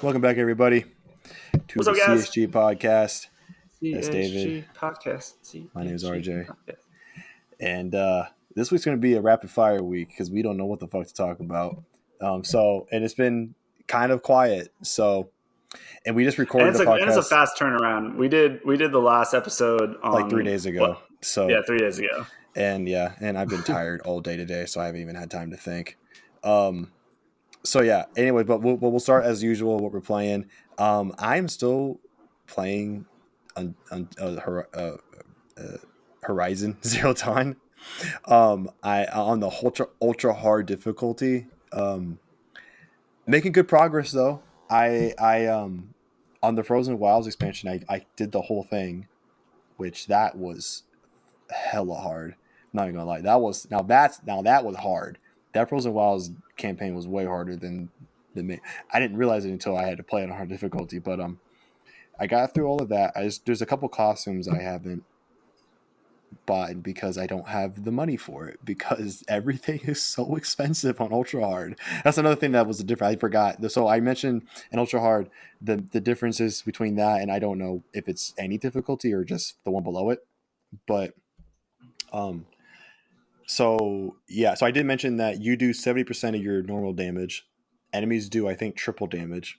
Welcome back, everybody, to What's the up, guys? CHG podcast. That's David. CHG podcast. My name is CHG RJ. podcast. And this week's going to be a rapid fire week because we don't know what the fuck to talk about. And it's been kind of quiet. And we just recorded the And it's a podcast fast turnaround. We did the last episode on like 3 days ago. Yeah, 3 days ago. And I've been tired all day today, so I haven't even had time to think. Anyway, but we'll start as usual. What we're playing. I'm still playing Horizon Zero Dawn. I on the ultra hard difficulty. Making good progress though. I on the Frozen Wilds expansion, I did the whole thing, which that was hella hard. I'm not even gonna lie. That was hard. That Frozen Wilds campaign was way harder than the main. I didn't realize it until I had to play it on hard difficulty, but I got through all of that. There's a couple costumes I haven't bought because I don't have the money for it because everything is so expensive on ultra hard. That's another thing that was the difference. I forgot. So I mentioned in ultra hard the differences between that, and I don't know if it's any difficulty or just the one below it, but so I did mention that you do 70% of your normal damage. Enemies do, I think, triple damage.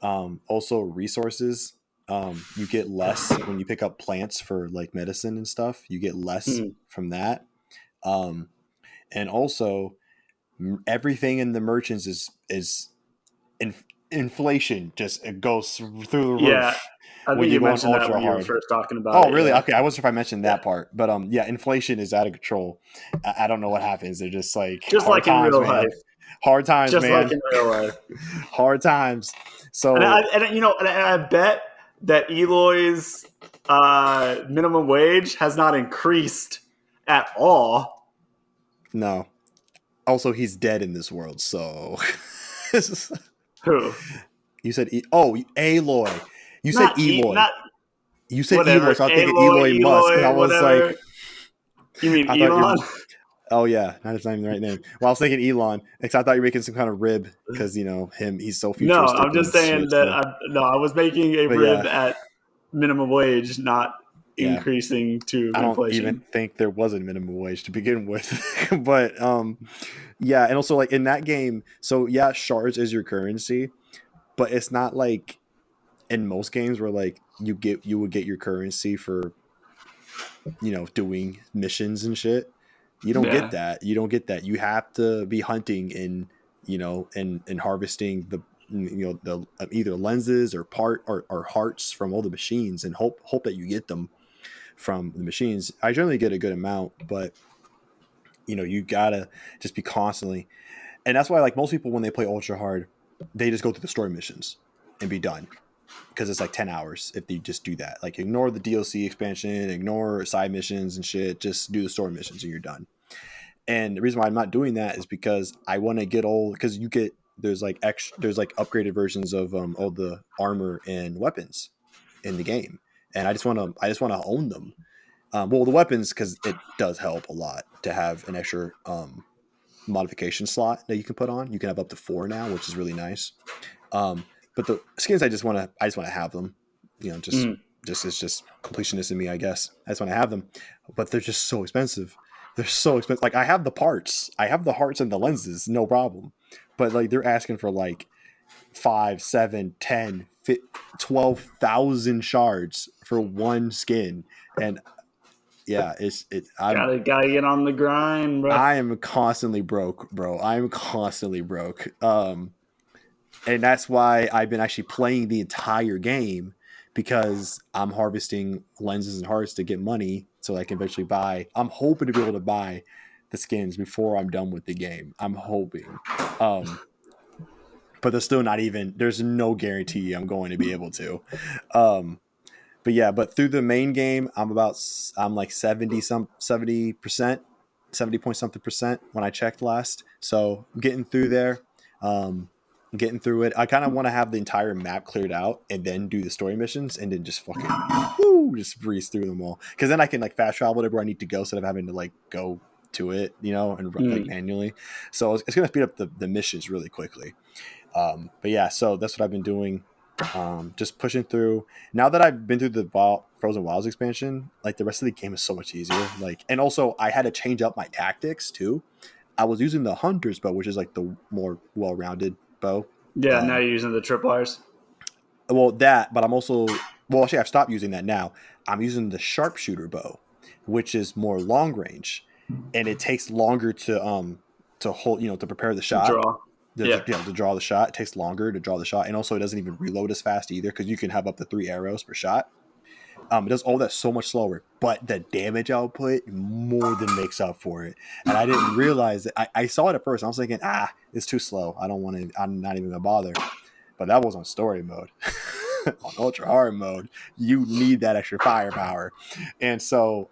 Also resources. You get less when you pick up plants for like medicine and stuff. You get less from that. And also everything in the merchants is inflation. Just it goes through the roof. Yeah, I think you mentioned that when you were hard. first talking about it. Oh, really? Yeah. Okay, I wasn't sure if I mentioned that part, but inflation is out of control. I don't know what happens. They're just like Just hard like in times, real man. life. Hard times, Just man. like in real life. Hard times. So And I bet that Eloy's minimum wage has not increased at all. no. Also, he's dead in this world, so Who? You said Aloy. You said Eloy. You said whatever. Eloy, so I was thinking Eloy Musk, and I was whatever. like, You mean Elon? Oh yeah, that's not even the right name. Well, I was thinking Elon, because I thought you were making some kind of rib, because him, he's so futuristic. No, I'm just saying shit, that. so. I was making a rib at minimum wage, not increasing to I don't inflation. even think there was a minimum wage to begin with. But and also like in that game, so yeah, shards is your currency, but it's not like in most games where like you would get your currency for doing missions and shit. You don't get that. You have to be hunting and harvesting the either lenses or hearts from all the machines and hope that you get them from the machines. I generally get a good amount, but you gotta just be constantly, and that's why like most people when they play ultra hard, they just go through the story missions and be done. Because it's like 10 hours if you just do that. Like ignore the DLC expansion, ignore side missions and shit, just do the story missions and you're done. And the reason why I'm not doing that is because I want to get all, because there's like upgraded versions of all the armor and weapons in the game, and I just want to own them. Well, the weapons, because it does help a lot to have an extra modification slot that you can put on. You can have up to 4 now, which is really nice. But the skins, I just want to have them. Just it's just completionist in me, I guess. I just want to have them, but they're just so expensive. They're so expensive. Like I have the parts, I have the hearts and the lenses, no problem. But like they're asking for like 5, 7, 10, 12,000 shards for one skin, and yeah, Gotta get on the grind, bro. I am constantly broke, bro. I'm constantly broke. And that's why I've been actually playing the entire game, because I'm harvesting lenses and hearts to get money so I can eventually buy. I'm hoping to be able to buy the skins before I'm done with the game. I'm hoping. But there's still not even, there's no guarantee I'm going to be able to. But through the main game, I'm like 70% 70 point something percent when I checked last. So I'm getting through there. Getting through it. I kind of want to have the entire map cleared out and then do the story missions and then just fucking just breeze through them all. Because then I can like fast travel whatever I need to go instead of having to like go to it, and like manually. So it's gonna speed up the missions really quickly. But yeah, so that's what I've been doing. Just pushing through. Now that I've been through the Frozen Wilds expansion, like the rest of the game is so much easier. Like, and also I had to change up my tactics too. I was using the Hunter's bow, which is like the more well-rounded bow. Yeah, now you're using the tripwires. Well, that, but I'm also actually I've stopped using that now. I'm using the sharpshooter bow, which is more long range, and it takes longer to hold, to prepare the To shot. draw. Yeah. To draw the shot. It takes longer to draw the shot, and also it doesn't even reload as fast either because you can have up to 3 arrows per shot. It does all that so much slower, but the damage output more than makes up for it. And I didn't realize that. I saw it at first. I was thinking, it's too slow. I don't want to. I'm not even gonna bother. But that was on story mode. On ultra hard mode, you need that extra firepower, and so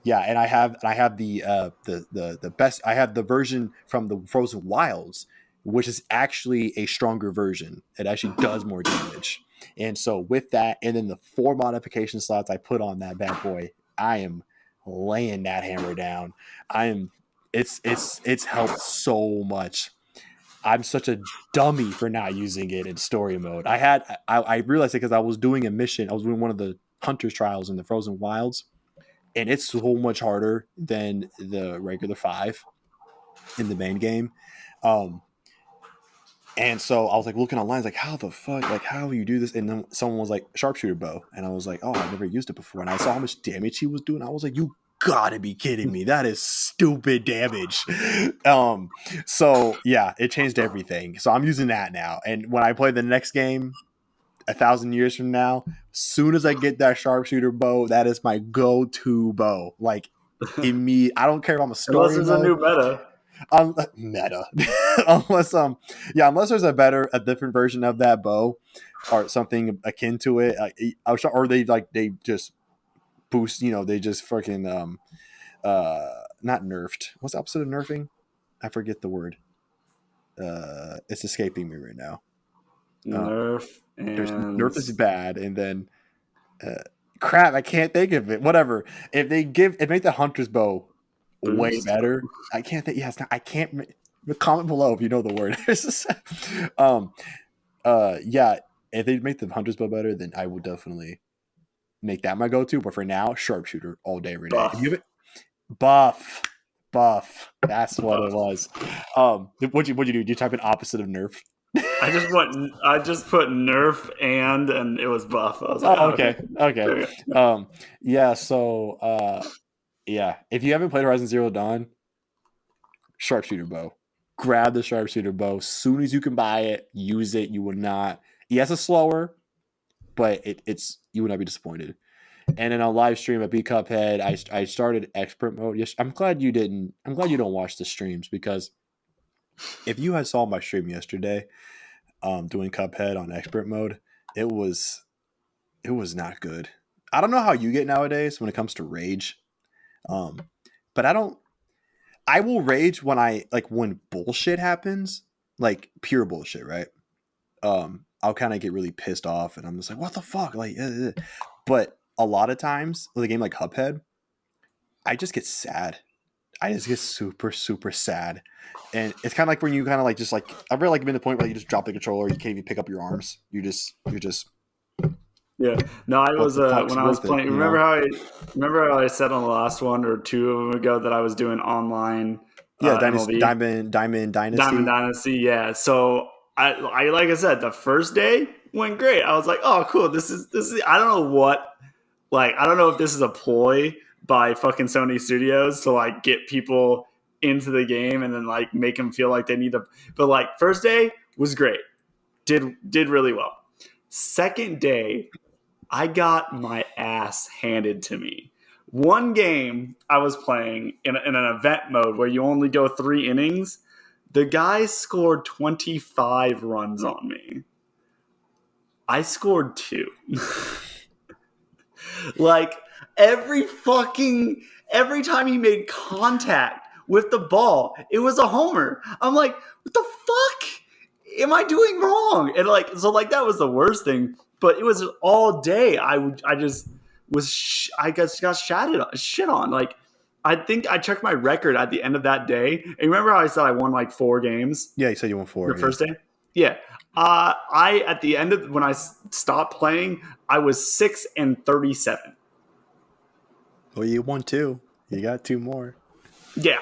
yeah, and I have the best. I have the version from the Frozen Wilds, which is actually a stronger version. It actually does more damage. And so with that, and then the 4 modification slots I put on that bad boy, I am laying that hammer down. I am. It's helped so much. I'm such a dummy for not using it in story mode. I realized it because I was doing a mission. I was doing one of the Hunter's trials in the Frozen Wilds, and it's so much harder than the regular 5 in the main game. And so I was like looking online, like, how the fuck, like, how you do this? And then someone was like, sharpshooter bow. And I was like, oh, I've never used it before. And I saw how much damage he was doing. I was like, you gotta be kidding me. That is stupid damage. So yeah, it changed everything. So I'm using that now. And when I play the next game, 1,000 years from now, soon as I get that sharpshooter bow, that is my go-to bow. Like, I don't care if I'm a story Unless there's mode. a new meta. Meta. unless there's a different version of that bow or something akin to it, or they just boost, they just fucking not nerfed. What's the opposite of nerfing? I forget the word. It's escaping me right now. Nerf There's and nerf is bad, and then crap, I can't think of it. Whatever. If they make the hunter's bow way boost. better, I can't think. Yeah, it's not. I can't. Comment below if you know the word. Yeah. If they make the hunter's bow better, then I would definitely make that my go-to. But for now, sharpshooter all day, every day. Buff. If you have it, buff. That's what it was. What'd you do? Did you type in opposite of nerf? I just put nerf and it was buff. I was like, okay. Yeah. So yeah, if you haven't played Horizon Zero Dawn, sharpshooter bow. Grab the sharpshooter bow. As soon as you can buy it, use it. You will not. Yes, it's slower, but it's you would not be disappointed. And in a live stream at B Cuphead, I started expert mode. Yes, I'm glad you didn't. I'm glad you don't watch the streams, because if you had saw my stream yesterday, doing Cuphead on expert mode, it was not good. I don't know how you get nowadays when it comes to rage, but I will rage when bullshit happens, like pure bullshit, right? I'll kind of get really pissed off, and I'm just like, what the fuck, like. But a lot of times with a game like Cuphead, I just get sad. I just get super, super sad. And it's kind of like when you kind of I've really been to the point where you just drop the controller, you can't even pick up your arms. You're just. Yeah. No, I was when I was playing. Remember how I said on the last one or two of them ago that I was doing online. Yeah, MLB? Diamond Dynasty. Diamond Dynasty. Yeah. So I like I said, the first day went great. I was like, oh, cool. This is. I don't know what. Like, I don't know if this is a ploy by fucking Sony Studios to get people into the game and then make them feel like they need to. But first day was great. Did really well. Second day, I got my ass handed to me. One game I was playing in an event mode where you only go 3 innings. The guy scored 25 runs on me. I scored 2. Every time he made contact with the ball, it was a homer. I'm like, what the fuck am I doing wrong? And that was the worst thing. But it was all day. I just got shit on. I think I checked my record at the end of that day. And remember how I said I won like 4 games Yeah, you said you won 4. the first day? Yeah. I at the end of when I stopped playing, I was 6-37. Well, you won 2. You got 2 more. Yeah.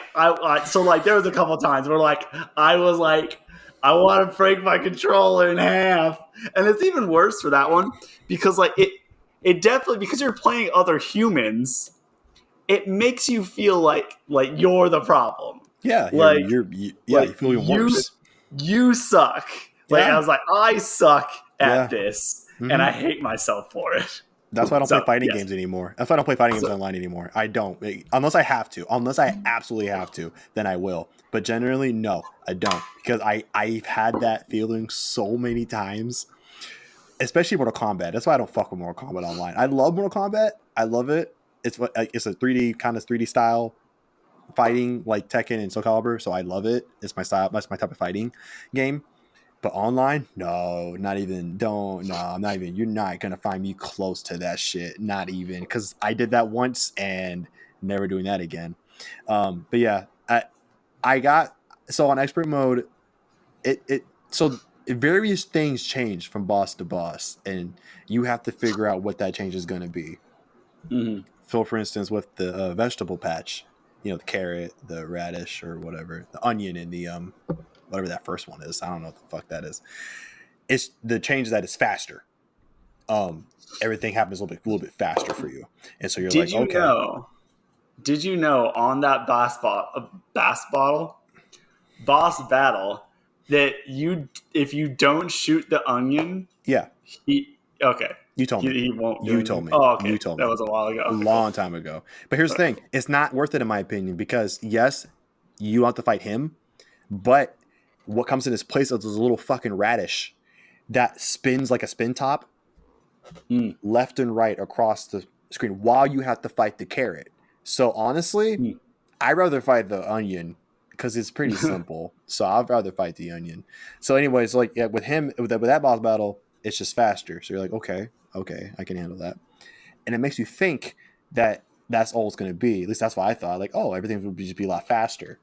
So like there was a couple times where like I was like I want to break my controller in half, and it's even worse for that one because like it definitely because you're playing other humans, it makes you feel like you're the problem. Yeah, Like you like feel even worse. you suck. Like I Yeah, was like I suck at yeah. this, and Mm-hmm. I hate myself for it. That's why I don't play So fighting yes, games anymore. That's why I don't play fighting games so, online anymore. I don't. Unless I have to. Unless I absolutely have to, then I will. But generally, no, I don't. Because I've had that feeling so many times. Especially Mortal Kombat. That's why I don't fuck with Mortal Kombat online. I love Mortal Kombat. I love it. It's a 3D kind of 3D style fighting like Tekken and Soul Calibur. So I love it. It's my style. That's my type of fighting game. But online, no, not even. Don't. No, I'm not even. You're not gonna find me close to that shit. Not even because I did that once and never doing that again. But yeah, I got so on expert mode. So various things change from boss to boss, and you have to figure out what that change is going to be. mhm. So, for instance, with the vegetable patch, the carrot, the radish, or whatever, the onion, and the whatever that first one is. I don't know what the fuck that is. It's the change that is faster. Um, Everything happens a little bit faster for you, and so you're Did like, you okay, know? Did you know on that boss battle that if you don't shoot the onion, yeah, he okay. you told me, He won't do you told anything. me, Oh, okay. you told That me. was a while ago. A Okay, cool. long time ago. But here's the thing: it's not worth it in my opinion because yes, you have to fight him, but what comes in his place is this little fucking radish that spins like a spin top Mm, left and right across the screen while you have to fight the carrot. So honestly, mm. I'd rather fight the onion because it's pretty simple. So I'd rather fight the onion. So anyways, like yeah, with him with that boss battle, it's just faster. So you're like, okay, I can handle that, and it makes you think that that's all it's going to be. At least that's what I thought. Like, oh, everything would just be a lot faster.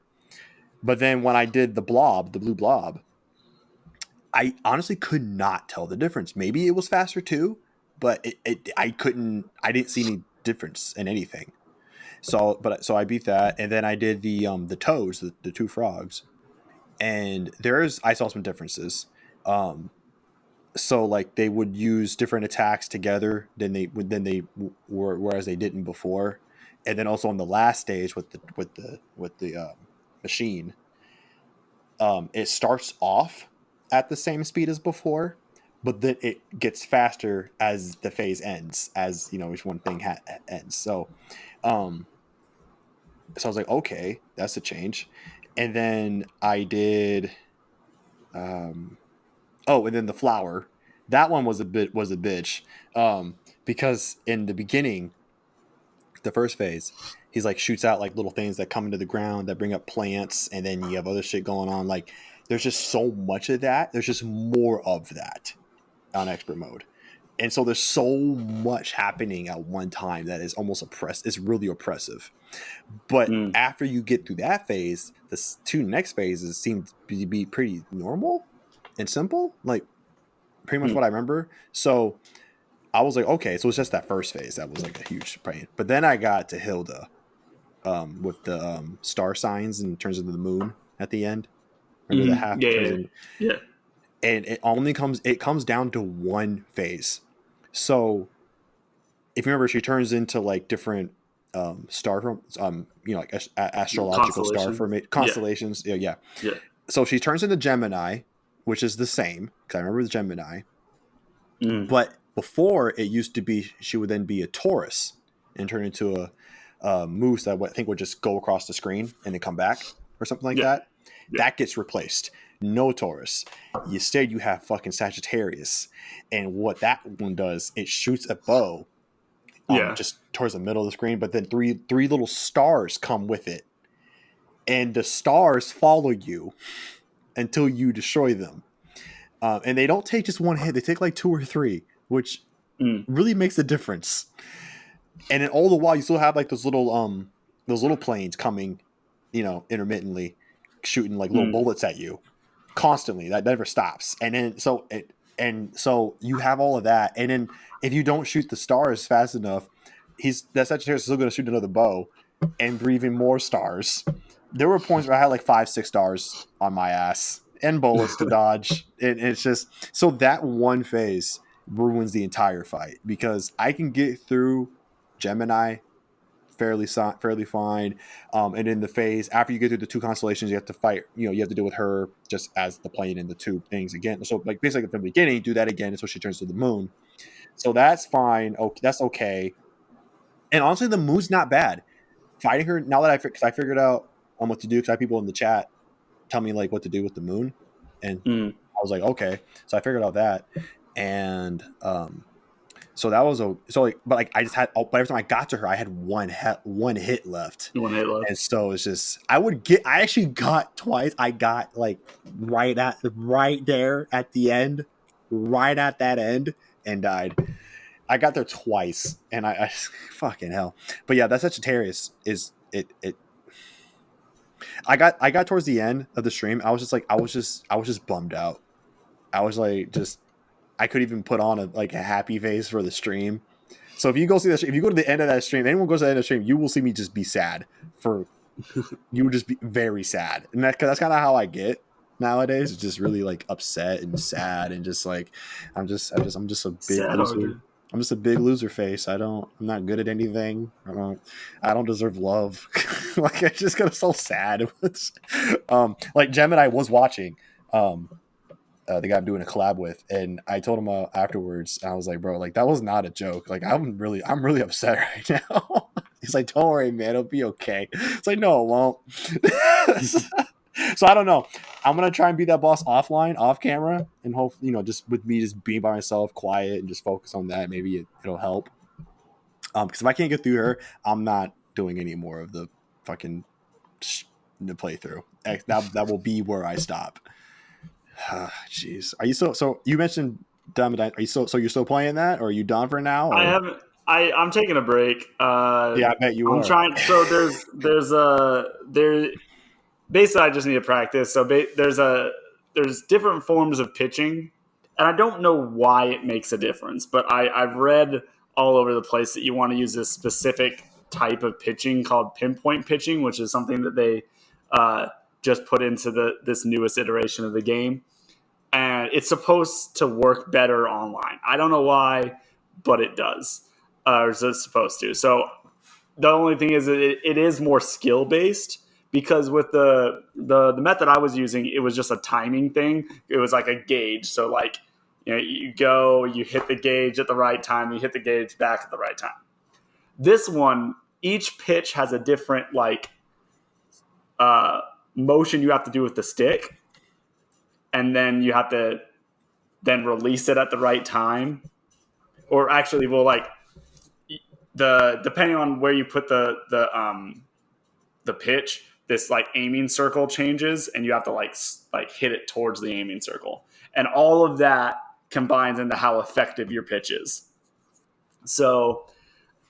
But then when I did the blue blob, I honestly could not tell the difference. Maybe it was faster too, but I didn't see any difference in anything. So I beat that, and then I did the toads, the 2 frogs, and I saw some differences. Um, so like they would use different attacks together were, whereas they didn't before, and then also on the last stage with the machine, it starts off at the same speed as before, but then it gets faster as the phase ends, as each one thing ends. Um, so I was like, okay, that's a change. And then I did, um, oh, and then the flower. That one was a bitch, because in the beginning, the first phase, he's like shoots out like little things that come into the ground that bring up plants, and then you have other shit going on. Like there's just so much of that. There's just more of that on expert mode. And so there's so much happening at one time that is almost oppressed. It's really oppressive. But Mm, after you get through that phase, the 2 next phases seem to be pretty normal and simple, like pretty much mm. what I remember. So I was like, okay, so it's just that first phase that was like a huge pain. But then I got to Hilda, with the star signs and turns into the moon at the end. Remember the Mm-hmm. half Yeah, turns yeah, in, yeah. and it comes down to one phase. So if you remember, she turns into like different star like astrological star Constellation. formation Yeah, constellations. Yeah, yeah. yeah. So she turns into Gemini, which is the same because I remember the Gemini. Mm. But before it used to be, she would then be a Taurus and turn into a moose that I think would just go across the screen and then come back or something like Yeah, that. yeah. That gets replaced. No Taurus. Instead, you have fucking Sagittarius, and what that one does, it shoots a bow Yeah. just towards the middle of the screen, but then three little stars come with it, and the stars follow you until you destroy them. And they don't take just one hit; they take like 2 or 3, which Mm. really makes a difference. And then all the while, you still have like those little those little planes coming, intermittently shooting like little Mm. bullets at you constantly. That never stops. And then so you have all of that. And then if you don't shoot the stars fast enough, that Sagittarius is still going to shoot another bow and breathing more stars. There were points where I had like 5-6 stars on my ass and bullets to dodge. And it's just so that one phase ruins the entire fight because I can get through Gemini fairly fine. And in the phase after you get through the 2 constellations, you have to fight. You have to deal with her just as the plane and the 2 things again. So like basically from the beginning, do that again until she turns to the moon. So that's fine. Okay, that's okay. And honestly, the moon's not bad. Fighting her now that because I figured out what to do because I have people in the chat tell me like what to do with the moon, and Mm. I was like, okay. So I figured out that, and so that was but like I just had. But every time I got to her, I had one hit left. One hit left. And so it's just I actually got twice. I got like right there at the end, right at that end, and died. I got there twice, and I fucking hell. But yeah, that Sagittarius is it. I got towards the end of the stream. I was just bummed out. I was like, I could even put on a happy face for the stream. So if you go see that, if you go to the end of that stream, anyone goes to the end of the stream, you will see me just be sad you would just be very sad, and that's kind of how I get nowadays. It's just really like upset and sad, and just like I'm just a big Sad loser. argument. I'm just a big loser face. I'm not good at anything. I don't deserve love. Like I just got so sad. Like Gemini was watching the guy I'm doing a collab with, and I told him afterwards, I was like, bro, like that was not a joke. Like I'm really upset right now. He's like, don't worry, man, it'll be okay. It's like, no, it won't. So I don't know. I'm gonna try and beat that boss offline, off camera, and hope just with me just being by myself, quiet, and just focus on that. Maybe it'll help. Because if I can't get through her, I'm not doing any more of the fucking the playthrough. That will be where I stop. Jeez, are you so? You mentioned Diamond. Are you so you're still playing that, or are you done for now? Or? I haven't. I'm taking a break. Yeah, I bet you are. I'm trying. So there. Basically, I just need to practice. So there's different forms of pitching, and I don't know why it makes a difference. But I've read all over the place that you want to use this specific type of pitching called pinpoint pitching, which is something that they just put into this newest iteration of the game, and it's supposed to work better online. I don't know why, but it does, or it's supposed to. So the only thing is that it is more skill based. Because with the method I was using, it was just a timing thing. It was like a gauge. So like, you hit the gauge at the right time, you hit the gauge back at the right time. This one, each pitch has a different motion you have to do with the stick, and then you have to then release it at the right time. Or actually, well, like depending on where you put the pitch, this like aiming circle changes, and you have to like hit it towards the aiming circle, and all of that combines into how effective your pitch is. So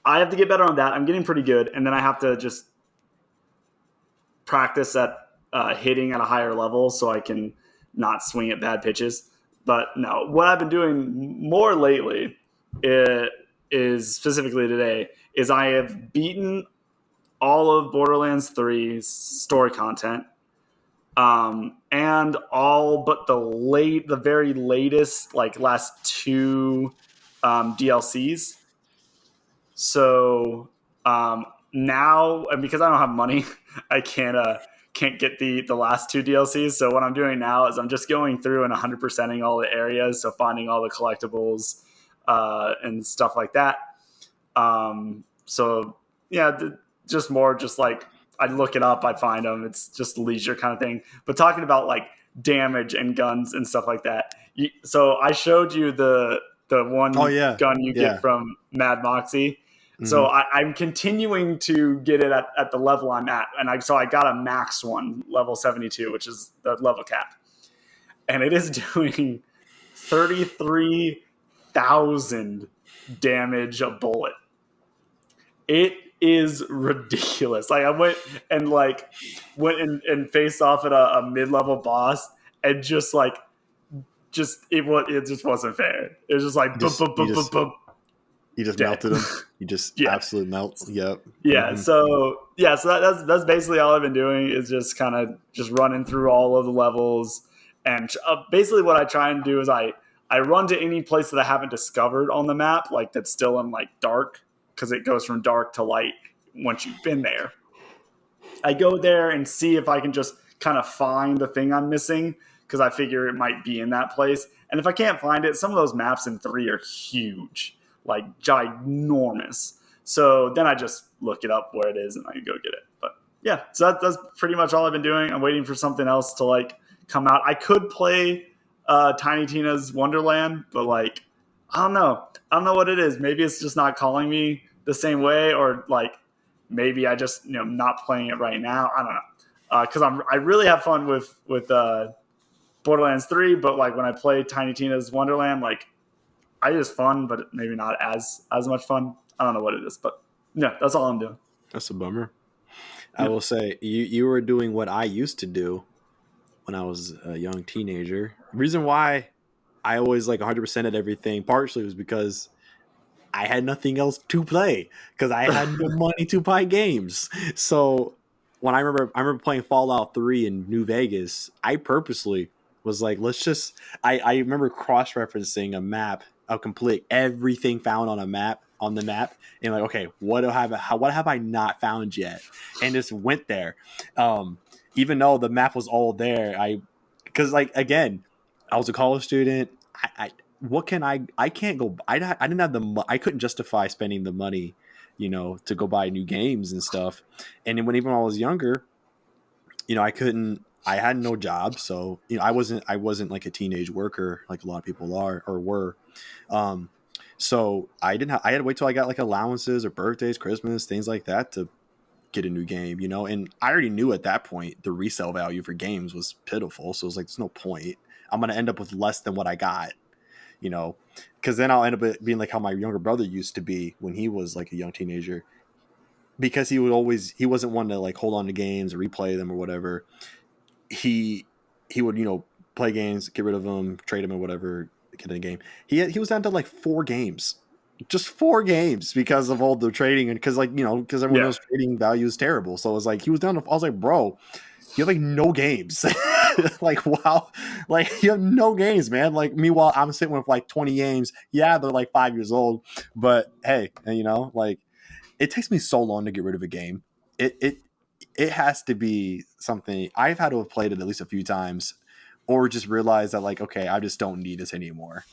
I have to get better on that. I'm getting pretty good, and then I have to just practice at hitting at a higher level so I can not swing at bad pitches. But no, what I've been doing more lately is specifically today is I have beaten all of Borderlands 3's story content, and all but the very latest, like last 2 DLCs. So now, and because I don't have money, I can't get the last 2 DLCs. So what I'm doing now is I'm just going through and 100%ing all the areas, so finding all the collectibles and stuff like that. So yeah. Just like I'd look it up, I'd find them. It's just leisure kind of thing. But talking about like damage and guns and stuff like that. So I showed you the one gun you get from Mad Moxie. Mm-hmm. So I'm continuing to get it at the level I'm at. And I got a max one, level 72, which is the level cap. And it is doing 33,000 damage a bullet. It is ridiculous. Like I went and faced off at a mid-level boss, and just it just wasn't fair. It was just like You just dead. melted them. You just absolute melt. Yep. Yeah. So that's basically all I've been doing is just kind of just running through all of the levels, and basically what I try and do is I run to any place that I haven't discovered on the map, like that's still in like dark, because it goes from dark to light once you've been there. I go there and see if I can just kind of find the thing I'm missing, because I figure it might be in that place. And if I can't find it, some of those maps in 3 are huge, like ginormous. So then I just look it up where it is and I can go get it. But yeah, so that's pretty much all I've been doing. I'm waiting for something else to like come out. I could play Tiny Tina's Wonderland, but like I don't know what it is. Maybe it's just not calling me the same way, or like maybe I just not playing it right now. I don't know, because I really have fun with Borderlands 3, but like when I play Tiny Tina's Wonderland, like I just fun, but maybe not as much fun. I don't know what it is, but yeah, that's all I'm doing. That's a bummer. Yeah. I will say you were doing what I used to do when I was a young teenager. The reason why I always like 100% at everything partially was because I had nothing else to play, because I had no money to buy games. So when I remember playing Fallout 3 in New Vegas, I purposely was like, let's just I remember cross-referencing a map, a complete everything found on the map, and like, okay, what have I not found yet? And just went there. Even though the map was all there, because like again, I was a college student. What can I can't go. I didn't have I couldn't justify spending the money, to go buy new games and stuff. And even when I was younger, I couldn't. I had no job, so I wasn't like a teenage worker like a lot of people are or were. So I didn't. I had to wait till I got like allowances or birthdays, Christmas, things like that to get a new game. And I already knew at that point the resale value for games was pitiful. So it was like, there's no point. I'm gonna end up with less than what I got. Because then I'll end up being like how my younger brother used to be when he was like a young teenager, because he wasn't one to like hold on to games or replay them or whatever. He would, play games, get rid of them, trade them or whatever, get in a game. He was down to like 4 games, just 4 games, because of all the trading, and because everyone knows trading value is terrible. So it was like, he was down to, I was like, bro, you have like no games. Like, wow, like you have no games, man. Like, meanwhile, I'm sitting with like 20 games. Yeah, they're like 5 years old, but hey, like, it takes me so long to get rid of a game. It has to be something I've had to have played it at least a few times, or just realize that like, okay, I just don't need this anymore.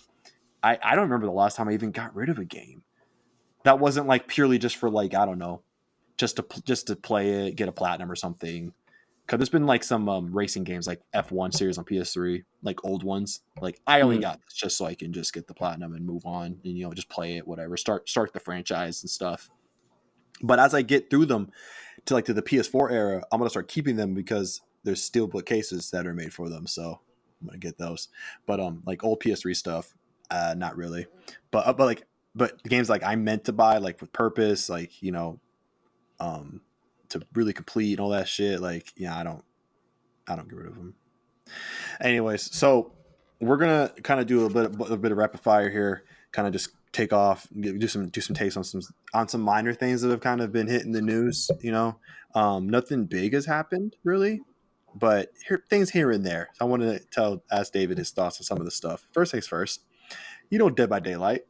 I don't remember the last time I even got rid of a game that wasn't like purely just for like, I don't know, just to play it, get a platinum or something. Because there's been like some racing games like F1 series on PS3, like old ones. Like I only got this just so I can just get the platinum and move on, and just play it, whatever. Start the franchise and stuff. But as I get through them to the PS4 era, I'm gonna start keeping them because there's steelbook cases that are made for them. So I'm gonna get those. But like old PS3 stuff, not really. But the games like I meant to buy, like with purpose, like to really complete and all that shit, like I don't get rid of them. Anyways, so we're gonna kind of do a bit of rapid fire here, kind of just take off, do some takes on some minor things that have kind of been hitting the news. Nothing big has happened really, but things here and there. So I wanted to ask David his thoughts on some of the stuff. First things first, Dead by Daylight.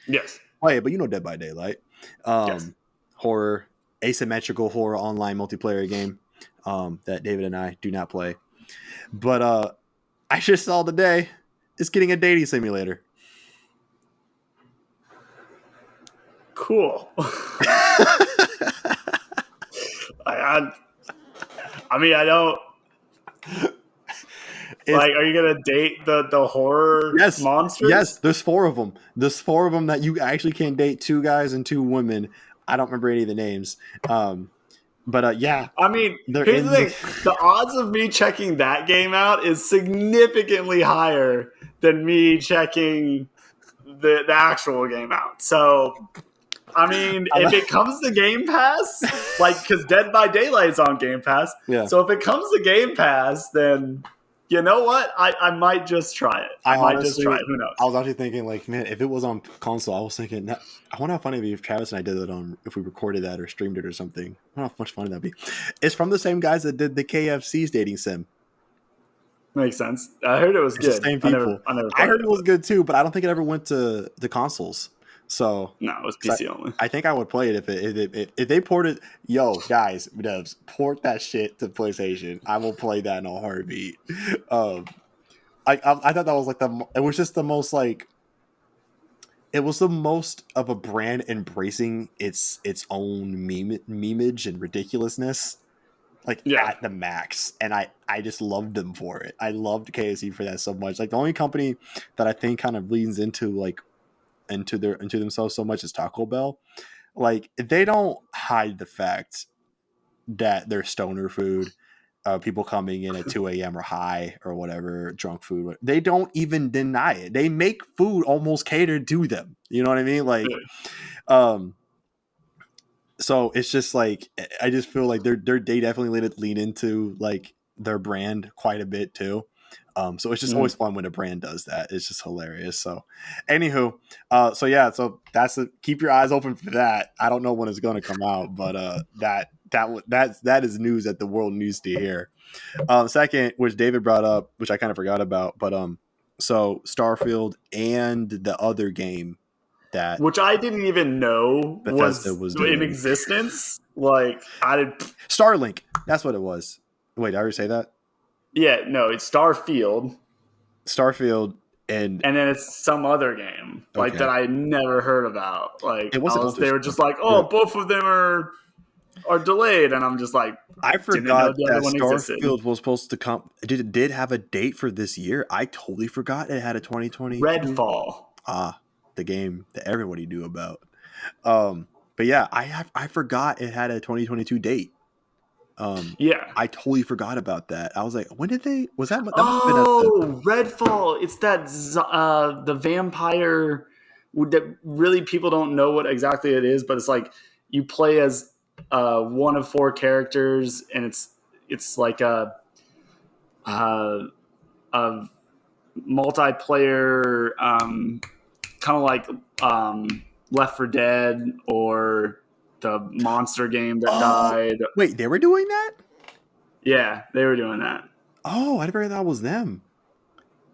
Yes. But Dead by Daylight. Yes. Horror, asymmetrical horror online multiplayer game that David and I do not play. But I just saw today it's getting a dating simulator. Cool. I mean, I don't. Like, are you gonna date the horror monsters? Yes, there's 4 of them. There's 4 of them that you actually can date, 2 guys and 2 women. I don't remember any of the names. But yeah. I mean, here's the thing. The odds of me checking that game out is significantly higher than me checking the actual game out. So I mean, if it comes to Game Pass, like, because Dead by Daylight's on Game Pass, so if it comes to Game Pass, then you know what? I might just try it. I might just try it. Who knows? I was actually thinking, like, man, if it was on console, I was thinking, I wonder how funny it'd be if Travis and I did it on, if we recorded that or streamed it or something. I wonder how much fun that'd be. It's from the same guys that did the KFC's dating sim. Makes sense. I heard it was good. The same people. I heard it was good too, but I don't think it ever went to the consoles. So no, it was PC only. I think I would play it if they ported. Yo, guys, devs, port that shit to PlayStation. I will play that in a heartbeat. I thought that was like it was just the most like. It was the most of a brand embracing its own memeage and ridiculousness, like at the max. And I just loved them for it. I loved KFC for that so much. Like the only company that I think kind of leans into themselves so much is Taco Bell. Like they don't hide the fact that they're stoner food. People coming in at 2 a.m. or high or whatever, drunk food. They don't even deny it. They make food almost catered to them. You know what I mean? Like, so it's just like, I just feel like they definitely lean into like their brand quite a bit too. So it's just always fun when a brand does that. It's just hilarious. So anywho, so that's keep your eyes open for that. I don't know when it's going to come out, but that is news that the world needs to hear. Second, which David brought up, which I kind of forgot about, but so Starfield and the other game which I didn't even know Bethesda was doing in existence. Like I did Starlink. That's what it was. Wait, did I already say that? Yeah, no, it's Starfield, and then it's some other game like that I never heard about. Like they were just like, both of them are delayed, and I'm just like, I forgot that Starfield was supposed to come. It did have a date for this year. I totally forgot it had a 2020 Redfall. The game that everybody knew about. But yeah, I forgot it had a 2022 date. I totally forgot about that. I was like, when did they? Was that? Redfall! It's that the vampire that really people don't know what exactly it is, but it's like you play as one of 4 characters, and it's like a multiplayer, kind of like Left 4 Dead or the monster game that died. Wait, they were doing that? Yeah, they were doing that. Oh, I never thought that was them.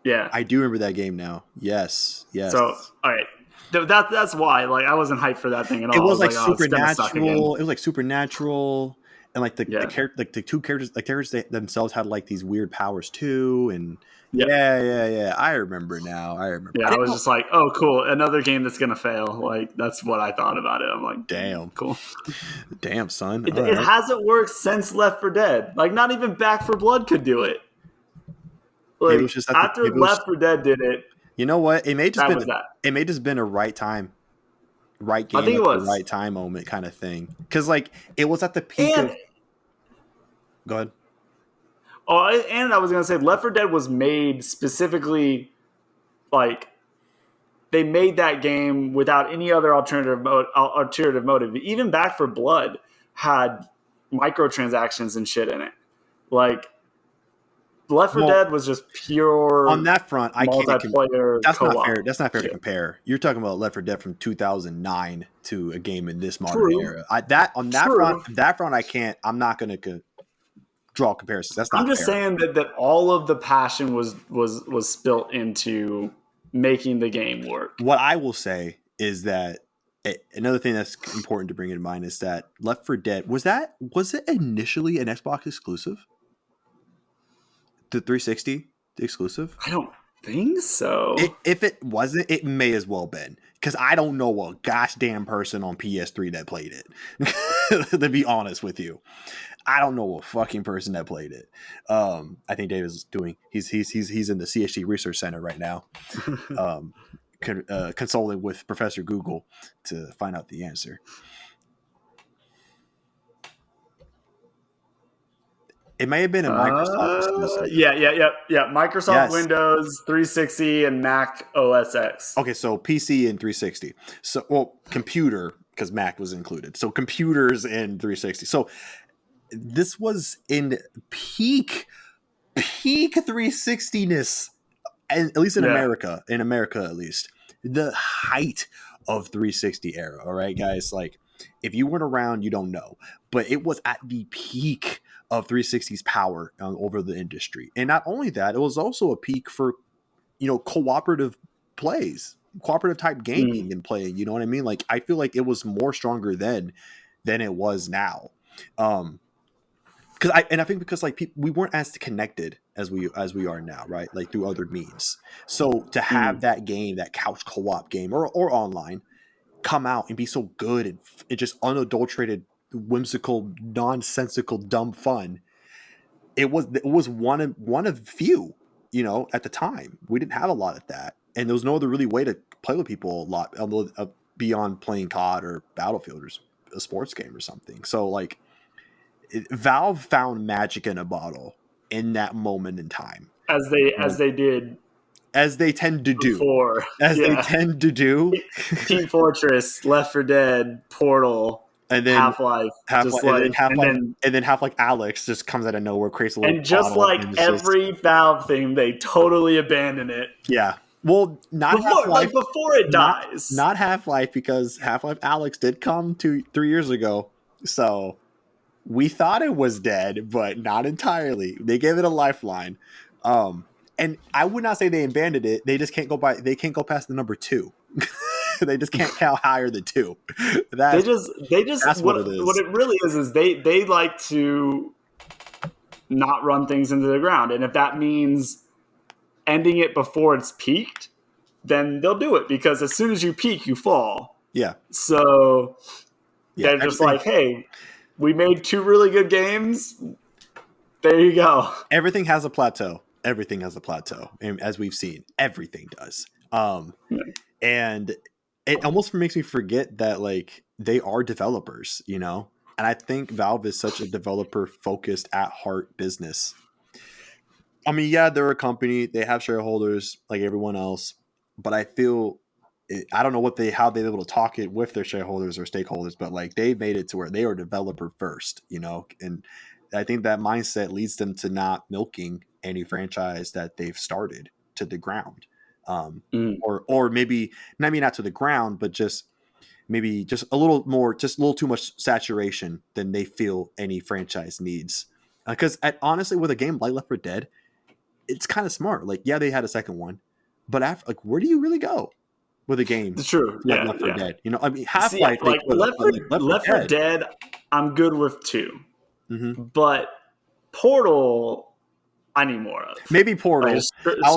Yeah, I do remember that game now. Yes. So, all right, that's why. Like, I wasn't hyped for that thing at all. It was like supernatural. It was like supernatural, and like the two characters, the characters themselves had like these weird powers too, and. Yeah. I remember now. Yeah, I was just like, oh, cool. Another game that's going to fail. Like, that's what I thought about it. I'm like, damn. Cool. Damn, son. It hasn't worked since Left 4 Dead. Like, not even Back 4 Blood could do it. Like, after Left 4 Dead did it. You know what? It may just been a right time. Right game at the right time moment kind of thing. Because, like, it was at the peak of... Go ahead. Oh, and I was going to say, Left 4 Dead was made specifically, like, they made that game without any other alternative motive. Even Back 4 Blood had microtransactions and shit in it. Like, Left 4 Dead was just pure on that front. Multiplayer. That's co-op. Not fair. That's not fair to compare. You're talking about Left 4 Dead from 2009 to a game in this modern era. On that front, I can't. I'm not going to draw comparisons. That's not. I'm just saying that all of the passion was spilt into making the game work. What I will say is that another thing that's important to bring in mind is that Left 4 Dead was it initially an Xbox exclusive? The 360 the exclusive? I don't think so. If it wasn't, it may as well been, because I don't know a gosh damn person on PS3 that played it. To be honest with you, I don't know a fucking person that played it. I think David's he's in the CHG Research Center right now, consulting with Professor Google to find out the answer. It may have been a Microsoft exclusive. Yeah. Microsoft Windows 360 and Mac OS X. Okay, so PC and 360. So, computer, because Mac was included. So computers and 360. So this was in peak 360ness, and at least in America, at least, the height of 360 era. All right, guys, like if you weren't around, you don't know, but it was at the peak of 360's power over the industry. And not only that, it was also a peak for, cooperative plays, cooperative type gaming and playing. You know what I mean? Like I feel like it was more stronger then than it was now. I think because like we weren't as connected as we are now, right? Like through other means. So to have that game, that couch co-op game or online, come out and be so good and just unadulterated, whimsical, nonsensical, dumb fun. It was one of few, at the time. We didn't have a lot of that, and there was no other really way to play with people a lot beyond playing COD or Battlefield or a sports game or something. So like. Valve found magic in a bottle in that moment in time, as they did, as they tend to before. They tend to do. Team Fortress, Left 4 Dead, Portal, and then Half-Life, and then Half-Life Alex just comes out of nowhere, creates a little and just bottle, like every Valve thing, they totally abandon it. Yeah. Well, not Half-Life, before it dies. Not Half-Life, because Half-Life Alex did come 3 years ago, so. We thought it was dead, but not entirely. They gave it a lifeline. And I would not say they abandoned it. They just can't go past the number 2. They just can't count higher than 2. They just that's what it is. What it really is they like to not run things into the ground. And if that means ending it before it's peaked, then they'll do it, because as soon as you peak, you fall. Yeah. So they're just like, hey, we made 2 really good games. There you go. Everything has a plateau. And as we've seen, everything does. And it almost makes me forget that like they are developers, And I think Valve is such a developer focused at heart business. I mean, yeah, they're a company. They have shareholders like everyone else. But I feel... I don't know how they're able to talk it with their shareholders or stakeholders, but like they made it to where they are developer first, and I think that mindset leads them to not milking any franchise that they've started to the ground, or maybe not to the ground, but just maybe just a little more, just a little too much saturation than they feel any franchise needs. Because honestly, with a game like Left 4 Dead, it's kind of smart. Like, yeah, they had a second one, but after, like, where do you really go with a game? It's true. Like Left 4 Dead. I mean, Half-Life. Like Left 4 Dead, I'm good with 2. Mm-hmm. But Portal, I need more of. Maybe Portal.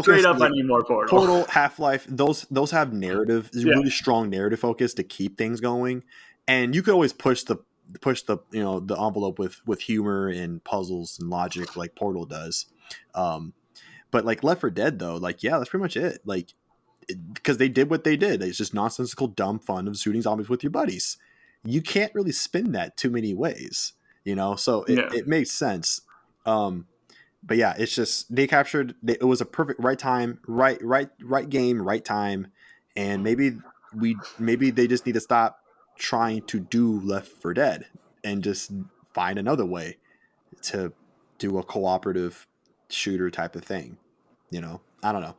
Straight up, I need more Portal. Portal, Half-Life, those have narrative, really strong narrative focus to keep things going. And you could always push the the envelope with humor and puzzles and logic like Portal does. But like Left 4 Dead, though, like, yeah, that's pretty much it. Like, because they did what they did. It's just nonsensical, dumb fun of shooting zombies with your buddies. You can't really spin that too many ways, so it makes sense. But yeah, it's just it was a perfect right time, right game, right time. And maybe they just need to stop trying to do Left 4 Dead and just find another way to do a cooperative shooter type of thing. I don't know.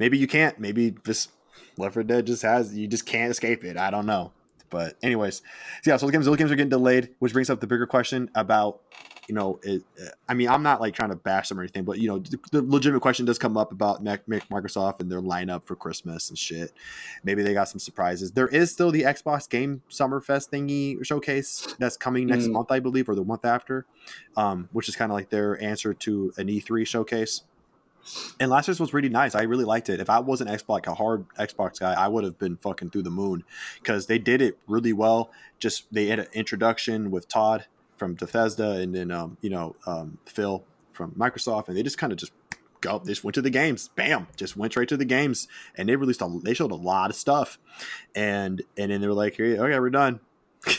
Maybe you can't. Maybe this Left 4 Dead you just can't escape it. I don't know. But anyways, so those games are getting delayed, which brings up the bigger question about, I mean, I'm not like trying to bash them or anything, but the legitimate question does come up about Microsoft and their lineup for Christmas and shit. Maybe they got some surprises. There is still the Xbox Game Summerfest thingy showcase that's coming next month, I believe, or the month after, which is kind of like their answer to an E3 showcase. And last year's was really nice. I really liked it. If I wasn't a hard Xbox guy, I would have been fucking through the moon, because they did it really well. Just they had an introduction with Todd from Bethesda, and then Phil from Microsoft, and they just kind of they just went to the games. Bam, just went straight to the games, and they showed a lot of stuff, and then they were like, "Here, okay, we're done."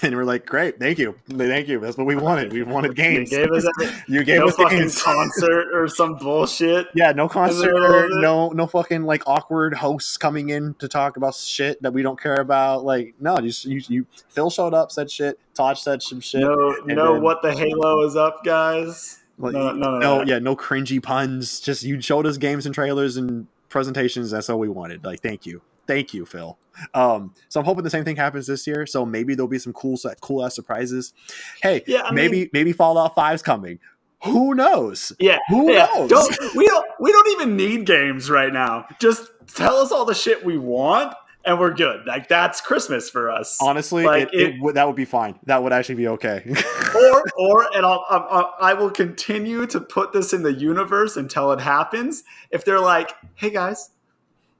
And we're like, great, thank you. That's what we wanted. We wanted games. You gave us You gave no us fucking games. concert or some bullshit. Yeah, no concert, of it. no fucking like awkward hosts coming in to talk about shit that we don't care about. Like, no, you Phil showed up, said shit, Todd said some shit. No, what the Halo is up, guys. Like, No, no cringy puns. Just you showed us games and trailers and presentations. That's all we wanted. Like, thank you, Phil. So I'm hoping the same thing happens this year. So maybe there'll be some cool ass surprises. Hey, maybe Fallout 5's coming. Who knows? Yeah. Who knows? We don't even need games right now. Just tell us all the shit we want, and we're good. Like, that's Christmas for us. Honestly, like, that would be fine. That would actually be okay. and I will continue to put this in the universe until it happens. If they're like, hey guys,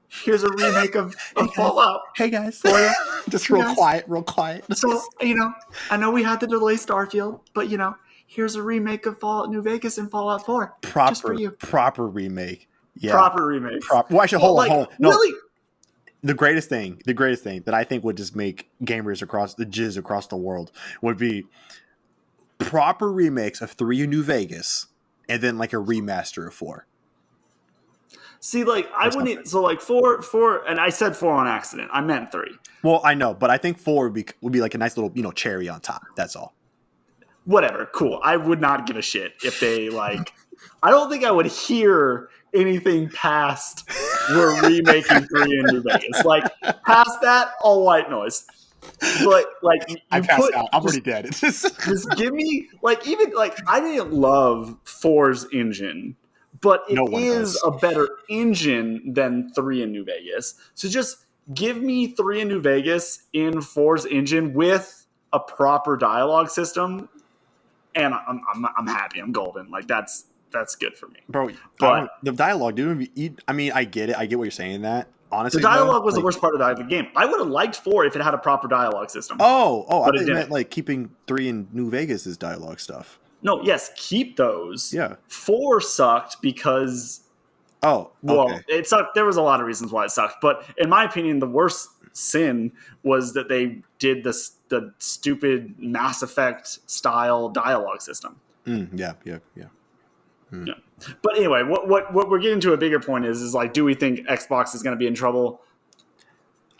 here's a remake of Fallout. Hey guys, for you. Just real quiet. So I know we had to delay Starfield, but here's a remake of Fallout New Vegas and Fallout 4. Just for you. Proper remake. Yeah. Proper remake. Well, actually, hold on. No. Really? The greatest thing that I think would just make gamers across the world would be proper remakes of 3 in New Vegas and then like a remaster of 4. See, like, I wouldn't. So, like, 4, and I said 4 on accident. I meant 3. Well, I know, but I think 4 would be like a nice little, cherry on top. That's all. Whatever, cool. I would not give a shit if they like. I don't think I would hear anything past we're remaking 3 in New Vegas. Like, past that, all white noise. But like, I passed out. I'm already dead. Just give me even I didn't love 4's engine, but it is a better engine than 3 in New Vegas. So just give me 3 in New Vegas in 4's engine with a proper dialogue system. And I'm happy. I'm golden. Like, that's good for me, bro. But the dialogue, dude. I mean, I get it. I get what you're saying. That honestly, the dialogue was the worst part of the game. I would have liked 4 if it had a proper dialogue system. Oh, I thought you meant like keeping 3 in New Vegas's dialogue stuff. No, yes, keep those. Yeah. 4 sucked because. Oh, okay. Well, it sucked. There was a lot of reasons why it sucked, but in my opinion, the worst sin was that they did the stupid Mass Effect style dialogue system. Yeah. Yeah. But anyway, what we're getting to a bigger point is like, do we think Xbox is going to be in trouble?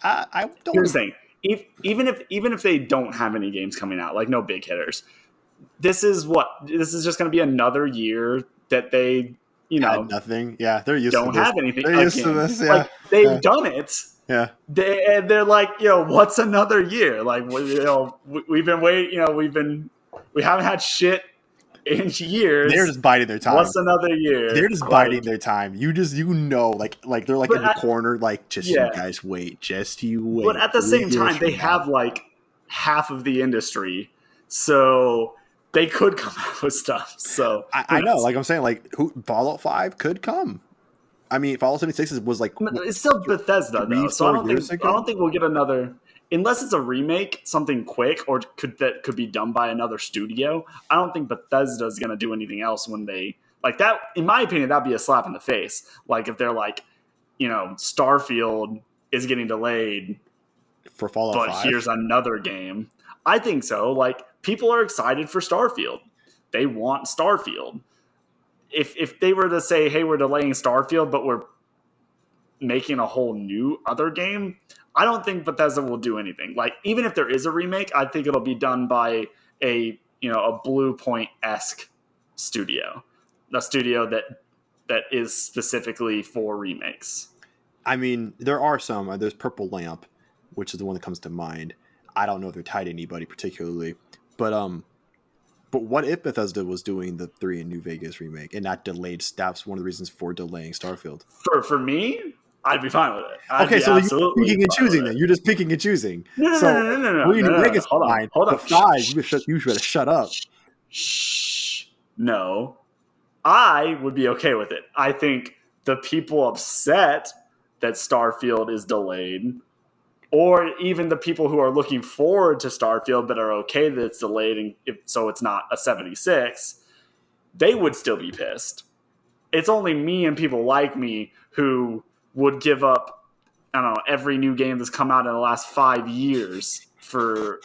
I don't. Here's the thing: even if they don't have any games coming out, like no big hitters, this is just going to be another year that they nothing. Yeah, they're used don't to this. have anything. They're used to this. Yeah, like, they've done it. Yeah, they're like, what's another year? Like, we've been waiting. We haven't had shit in years. They're just biding their time. What's another year? They're just biding their time. You just like they're like in the corner, like you guys wait, just you wait. But at the same time, they have like half of the industry, so they could come out with stuff. So I know, like I'm saying, like Fallout 5 could come. I mean, Fallout 76 was like it's still Bethesda though, so I don't think we'll get another unless it's a remake, something quick or that could be done by another studio. I don't think Bethesda is going to do anything else when they like that. In my opinion, that'd be a slap in the face. Like if they're like, Starfield is getting delayed for Fallout but 5. Here's another game. I think so. Like people are excited for Starfield. They want Starfield. If they were to say, hey, we're delaying Starfield, but we're making a whole new other game, I don't think Bethesda will do anything. Like, even if there is a remake, I think it'll be done by a Blue Point-esque studio. A studio that is specifically for remakes. I mean, there are some. There's Purple Lamp, which is the one that comes to mind. I don't know if they're tied to anybody particularly. But what if Bethesda was doing the 3 in New Vegas remake and not delayed? That's one of the reasons for delaying Starfield. For me, I'd be fine with it. Okay, so you're picking and choosing then. You're just picking and choosing. No. 3 in New Vegas, hold on. The 5, you should shut up. Shh. No. I would be okay with it. I think the people upset that Starfield is delayed, or even the people who are looking forward to Starfield but are okay that it's delayed and so it's not a 76, they would still be pissed. It's only me and people like me who would give up, I don't know, every new game that's come out in the last 5 years for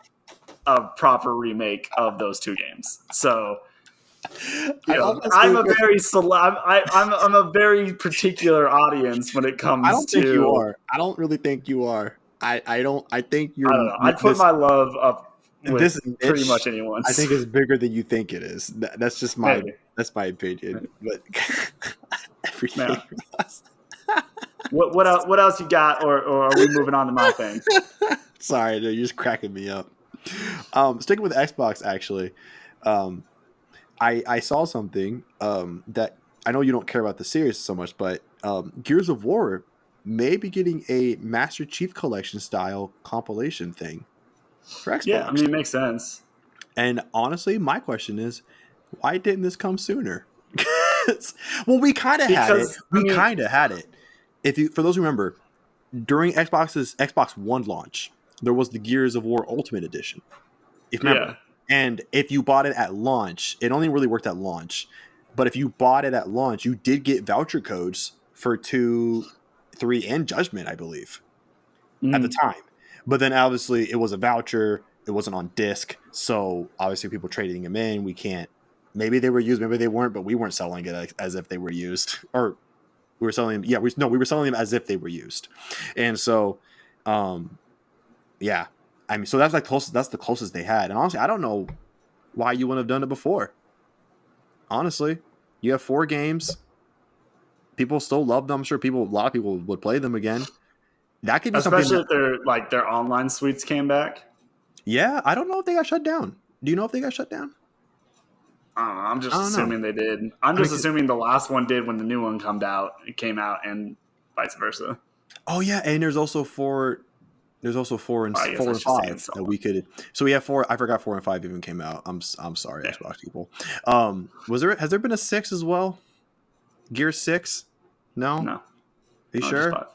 a proper remake of those two games. So I'm a very particular audience when it comes I don't think to. you are. I don't really think you are. I don't. I think I don't know. I'd put my love up with this pretty niche, much anyone's. I think is bigger than you think it is. That's just my Maybe. that's my opinion. Maybe. But everything. What else you got, or are we moving on to my thing? Sorry, dude, you're just cracking me up. Sticking with Xbox, actually, I saw something that I know you don't care about the series so much, but Gears of War may be getting a Master Chief Collection style compilation thing for Xbox. Yeah, I mean, it makes sense. And honestly, my question is, why didn't this come sooner? Well, we kind of had it. We kind of had it. For those who remember, during Xbox One launch, there was the Gears of War Ultimate Edition. If you remember. Yeah. And if you bought it at launch, it only really worked at launch. But if you bought it at launch, you did get voucher codes for 2, 3, and Judgment, I believe, at the time. But then obviously it was a voucher. It wasn't on disc. So obviously people trading them in. We can't. Maybe they were used, maybe they weren't, but we weren't selling it as if they were used. Or we were selling them. Yeah, we were selling them as if they were used. And so, yeah. I mean, so that's the closest they had. And honestly, I don't know why you wouldn't have done it before. Honestly, you have 4 games. People still love them. I'm sure a lot of people would play them again. That could be especially if their online suites came back. Yeah, I don't know if they got shut down. Do you know if they got shut down? I don't know. I'm just assuming they did. I'm just assuming the last one did when the new one came out, and vice versa. Oh yeah, and there's also 4. There's also 4 and 5 that we could. So we have 4. I forgot 4 and 5 even came out. I'm sorry, yeah. Xbox people. Has there been a 6 as well? Gear 6? No. No. Are you sure? 5.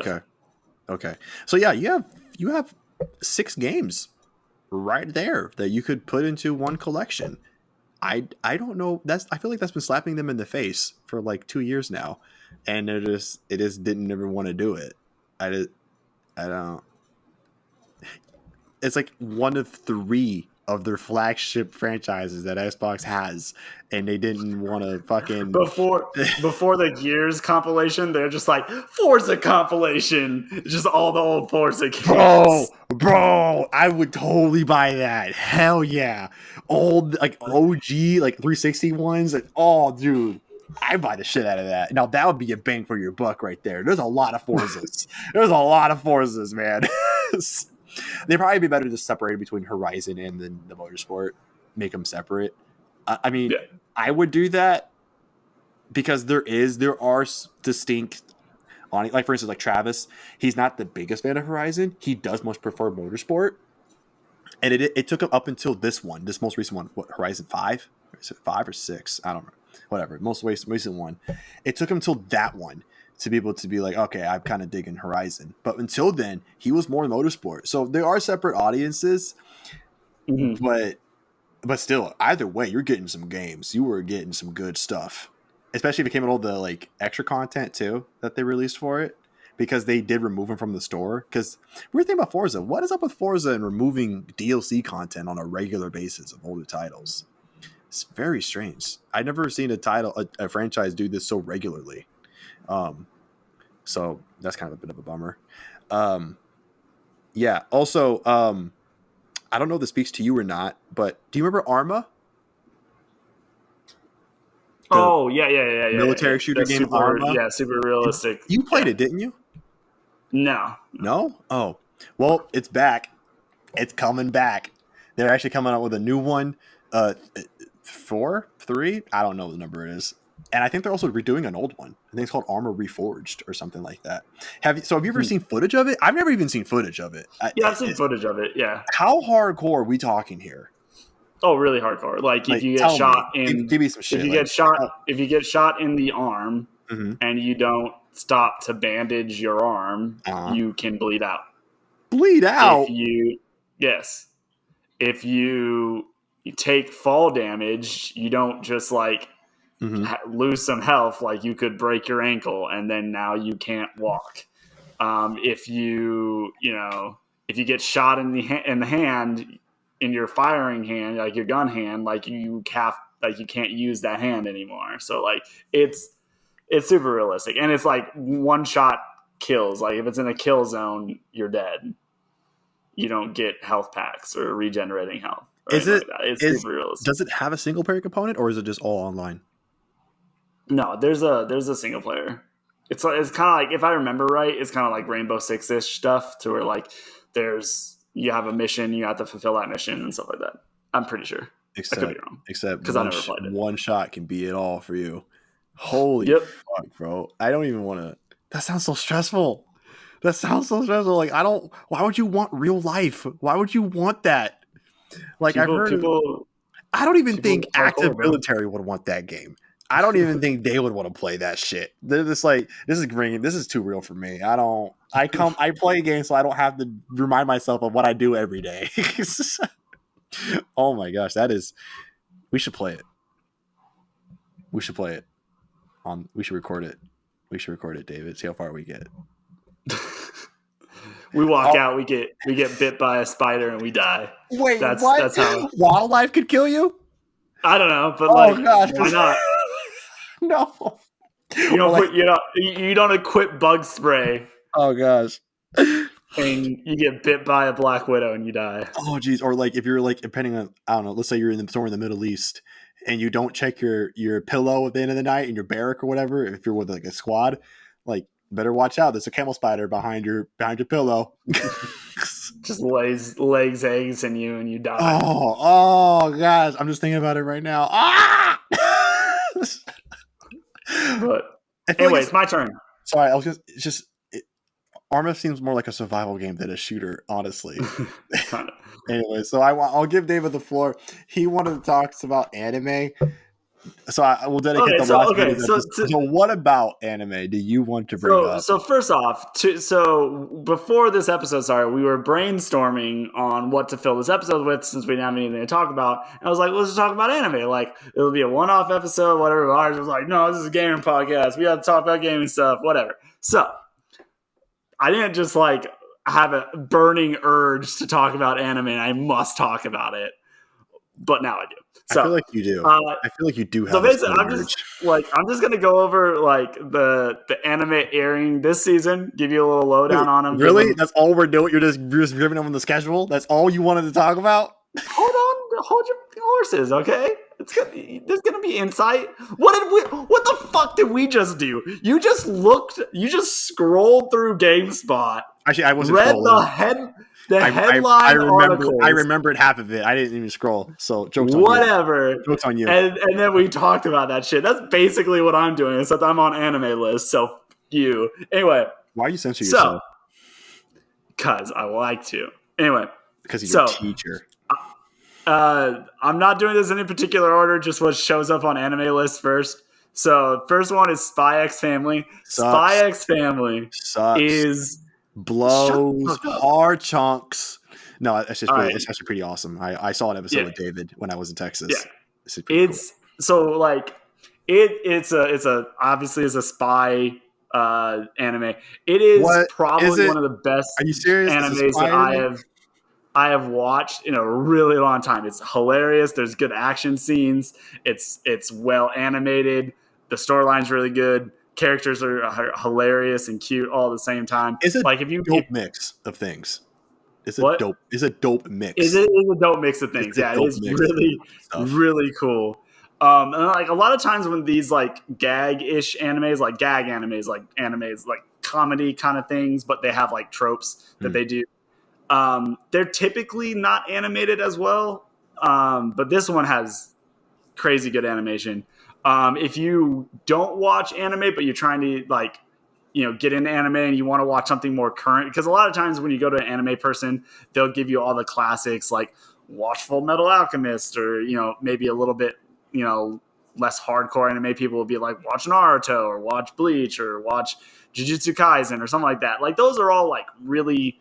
Okay. Yes. Okay. So yeah, you have 6 games right there that you could put into one collection. I don't know. I feel like that's been slapping them in the face for like 2 years now, and it just didn't ever want to do it. I don't. It's like one of 3 of their flagship franchises that Xbox has, and they didn't want to fucking before the Gears compilation. They're just like Forza compilation, just all the old Forza games. Bro, I would totally buy that. Hell yeah, old like OG like 360 ones. Oh, dude. I buy the shit out of that. Now that would be a bang for your buck right there. There's a lot of Forzas. Man. They'd probably be better to separate between Horizon and the Motorsport. Make them separate. I mean, yeah. I would do that because there are distinct, like for instance, like Travis. He's not the biggest fan of Horizon. He does much prefer Motorsport, and it took him up until this most recent one. What, Horizon 5? Is it 5 or 6? I don't know. Whatever. Most recent one. It took him till that one to be able to be like, okay, I'm kind of digging Horizon. But until then, he was more Motorsport. So there are separate audiences, but still, either way, you're getting some games. You were getting some good stuff, especially if it came with all the like extra content too that they released for it, because they did remove them from the store. Because we were thinking about Forza. What is up with Forza and removing DLC content on a regular basis of older titles? It's very strange. I've never seen a franchise do this so regularly. So that's kind of a bit of a bummer. Yeah. Also, I don't know if this speaks to you or not, but do you remember Arma? Yeah. Military shooter game, Arma? Yeah, super realistic. You played it, didn't you? No. Oh, well, it's back. It's coming back. They're actually coming out with a new one. 4, 3? I don't know what the number it is. And I think they're also redoing an old one. I think it's called Armor Reforged or something like that. Have you ever seen footage of it? I've never even seen footage of it. I've seen footage of it, yeah. How hardcore are we talking here? Oh, really hardcore. Like if you get shot give me some shit. If you get shot in the arm and you don't stop to bandage your arm, you can bleed out. Bleed out? If you take fall damage, you don't just like lose some health, like you could break your ankle and then now you can't walk. If you get shot in the hand, in your firing hand, like your gun hand, like you can't use that hand anymore. So like it's super realistic, and it's like one shot kills. Like if it's in a kill zone, you're dead. You don't get health packs or regenerating health. Is it? Like that. It's super realistic. Does it have a single player component, or is it just all online? No, there's a single player. It's kind of like, if I remember right, it's kind of like Rainbow Six-ish stuff, to where like you have a mission, you have to fulfill that mission and stuff like that. I'm pretty sure. I could be wrong. Except because I never played it. One shot can be it all for you. Holy fuck, bro! I don't even want to. That sounds so stressful. Like why would you want real life? Why would you want that? Like I don't even think active military would want that game. I don't even think they would want to play that shit. They're just like, this is green. This is too real for me. I play games so I don't have to remind myself of what I do every day. Oh my gosh, we should play it. We should play it. We should record it. We should record it, David. See how far we get. We walk out, we get bit by a spider and we die. Wait, that's how wildlife could kill you? I don't know, but gosh, why not? No. You don't equip bug spray. Oh gosh. And you get bit by a black widow and you die. Oh geez. Or like if you're like, depending on, I don't know, let's say you're somewhere in the Middle East and you don't check your pillow at the end of the night in your barrack or whatever, if you're with like a squad, like better watch out. There's a camel spider behind your pillow. Just legs eggs in you and you die. Oh gosh. I'm just thinking about it right now. Ah! But anyway, it's my turn. Sorry, Arma seems more like a survival game than a shooter, honestly. Anyway, so I'll give David the floor. He wanted to talk about anime, so I will dedicate the last minute. So what about anime do you want to bring up? So first off, before this episode, we were brainstorming on what to fill this episode with, since we didn't have anything to talk about. And I was like, let's just talk about anime. Like, it'll be a one-off episode, whatever. Ours was like, no, this is a gaming podcast. We got to talk about gaming stuff, whatever. So I didn't just like have a burning urge to talk about anime and I must talk about it. But now I do. So, I feel like you do. I feel like you do have. So basically, I'm just gonna go over like the anime airing this season. Give you a little lowdown on them. Really? That's all we're doing. You're just giving them the schedule. That's all you wanted to talk about. Hold your horses, okay? There's gonna be insight. What the fuck did we just do? You just scrolled through GameSpot. Actually, I wasn't read scrolling. The headline articles. I remembered half of it. I didn't even scroll. So jokes on you. Jokes on you. And then we talked about that shit. That's basically what I'm doing, except I'm on anime list. So you. Anyway. Why are you censoring yourself? Because I like to. Anyway. Because you're a teacher. I'm not doing this in any particular order, just what shows up on anime list first. So first one is Spy X Family. Spy X Family is blows hard chunks. No, it's actually pretty awesome. I saw an episode with David when I was in Texas. Yeah. It's cool. So like it's obviously a spy anime. It is probably one of the best animes that I have watched in a really long time. It's hilarious. There's good action scenes. It's well animated. The storyline's really good. Characters are hilarious and cute all at the same time. It's a dope mix of things. It's a dope mix. It is a dope mix of things. Yeah, it is really cool. And like a lot of times when these like gag-ish animes, like animes, like comedy kind of things, but they have like tropes that they do. They're typically not animated as well, but this one has crazy good animation. If you don't watch anime, but you're trying to get into anime and you want to watch something more current, because a lot of times when you go to an anime person, they'll give you all the classics like watch Full Metal Alchemist, or maybe a little bit less hardcore anime people will be like watch Naruto or watch Bleach or watch Jujutsu Kaisen or something like that. Like those are all like really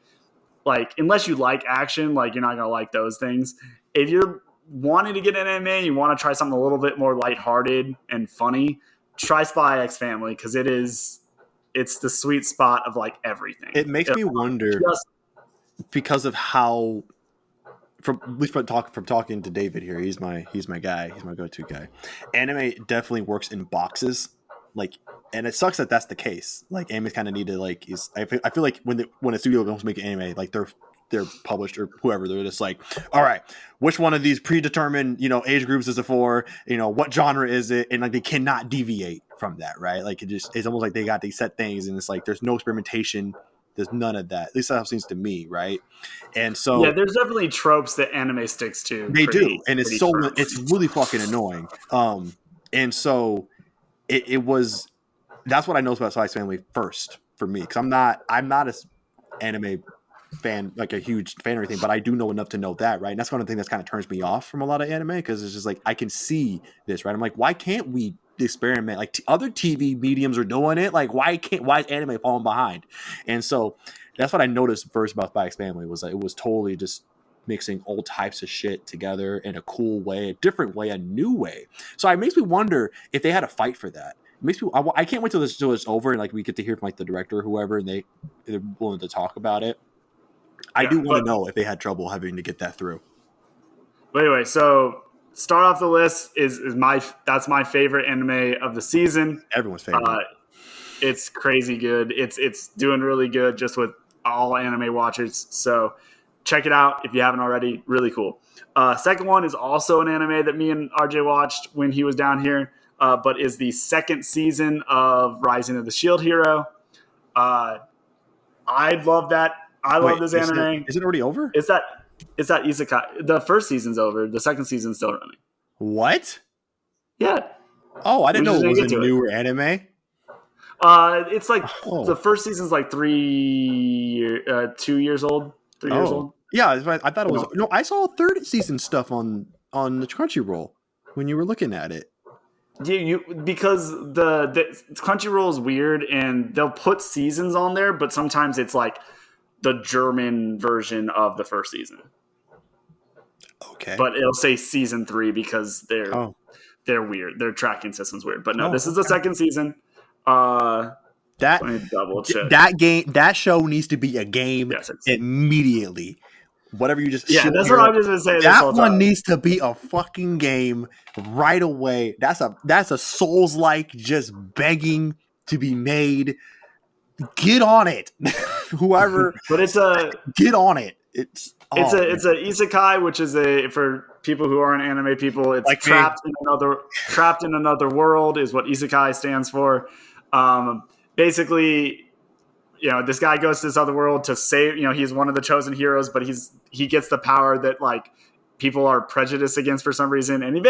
unless you like action, like you're not gonna like those things. If you're wanting to get an anime, you want to try something a little bit more lighthearted and funny, try Spy X Family, because it's the sweet spot of like everything. It makes me wonder because of how at least from talking to David here, he's my guy. He's my go-to guy. Anime definitely works in boxes, like, and it sucks that that's the case. Like, anime kind of need to like I feel like when a studio goes to make an anime, like they're published or whoever, they're just like, all right, which one of these predetermined age groups is it for? What genre is it? And like they cannot deviate from that, right? Like it's almost like they got these set things, and it's like there's no experimentation. There's none of that. At least that seems to me, right? And so yeah, there's definitely tropes that anime sticks to. they do, and it's really fucking annoying. And so it was. That's what I know about Spy X Family first for me, because I'm not a anime fan, like a huge fan or anything, but I do know enough to know that, right? And that's one of the things that kind of turns me off from a lot of anime, because it's just like I can see this, right? I'm like, why can't we experiment? Like other TV mediums are doing it. Like why is anime falling behind? And so that's what I noticed first about Spy X Family was that it was totally just mixing all types of shit together in a cool way, a different way, a new way. So it makes me wonder if they had a fight for that. It makes me, I can't wait till it's over and like we get to hear from like the director or whoever, and they're willing to talk about it. I do want to know if they had trouble having to get that through. But anyway, so start off the list is that's my favorite anime of the season. Everyone's favorite. It's crazy good. It's doing really good just with all anime watchers. So check it out if you haven't already. Really cool. Second one is also an anime that me and RJ watched when he was down here, but is the second season of Rising of the Shield Hero. I love that. I love this anime. Is it already over? It's that isekai. The first season's over. The second season's still running. What? Yeah. Oh, I didn't know it was a newer anime. It's like the first season's like 2 years old. 3 years old. Yeah, I thought it was. No, I saw third season stuff on the Crunchyroll when you were looking at it. Yeah, because the Crunchyroll is weird, and they'll put seasons on there, but sometimes it's like the German version of the first season. Okay. But it'll say season 3 because they're weird. Their tracking system's weird. But no, this is the second season. Let me double check. That show needs to be a game immediately. Whatever you just that's what I was just gonna say. That one needs to be a fucking game right away. That's a Souls-like just begging to be made. Get on it, whoever. But get on it. It's a isekai, which is for people who aren't anime people. It's like trapped in another world is what isekai stands for. Basically, this guy goes to this other world to save. He's one of the chosen heroes, but he gets the power that like people are prejudiced against for some reason, and he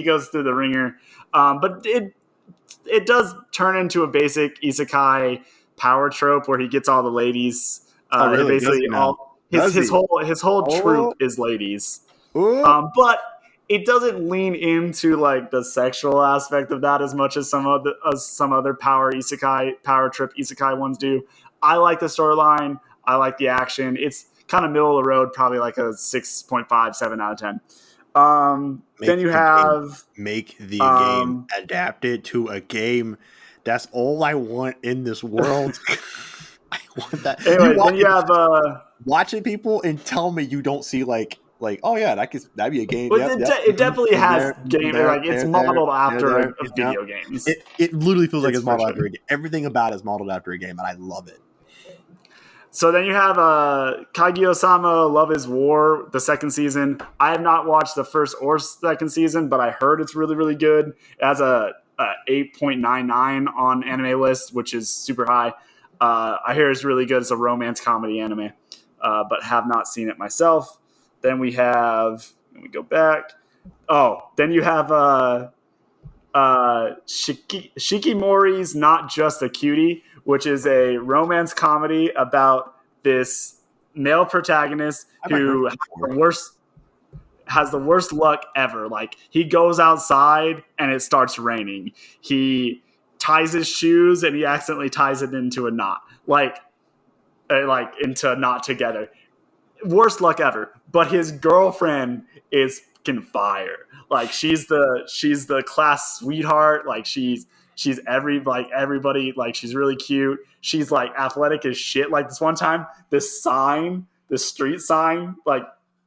goes through the ringer. But it does turn into a basic isekai power trope where he gets all the ladies. Really? Basically, his whole troop is ladies. But it doesn't lean into like the sexual aspect of that as much as some other power trip isekai ones do. I like the storyline. I like the action. It's kind of middle of the road, probably like a 6.5, 7 out of 10. Then you have make the game adapted to a game. That's all I want in this world. I want that. Anyway, then you have watching people and tell me you don't see like oh yeah, that'd be a game. Well, it definitely has game. It's modeled after video games. It literally feels like it's modeled after a game. Everything about it is modeled after a game, and I love it. So then you have Kaguya-sama Love is War, the second season. I have not watched the first or second season, but I heard it's really, really good. It has a 8.99 on Anime List, which is super high. I hear it's really good. It's a romance comedy anime, but have not seen it myself. Then we have, let me go back. Then you have Shikimori's Not Just a Cutie, which is a romance comedy about this male protagonist who has the worst luck ever. Like, he goes outside and it starts raining. He ties his shoes and he accidentally ties it into a knot, like into a knot together. Worst luck ever. But his girlfriend is fucking fire. Like, she's the class sweetheart. Like, she's everybody. Like, she's really cute. She's like athletic as shit. Like, this one time, this street sign, like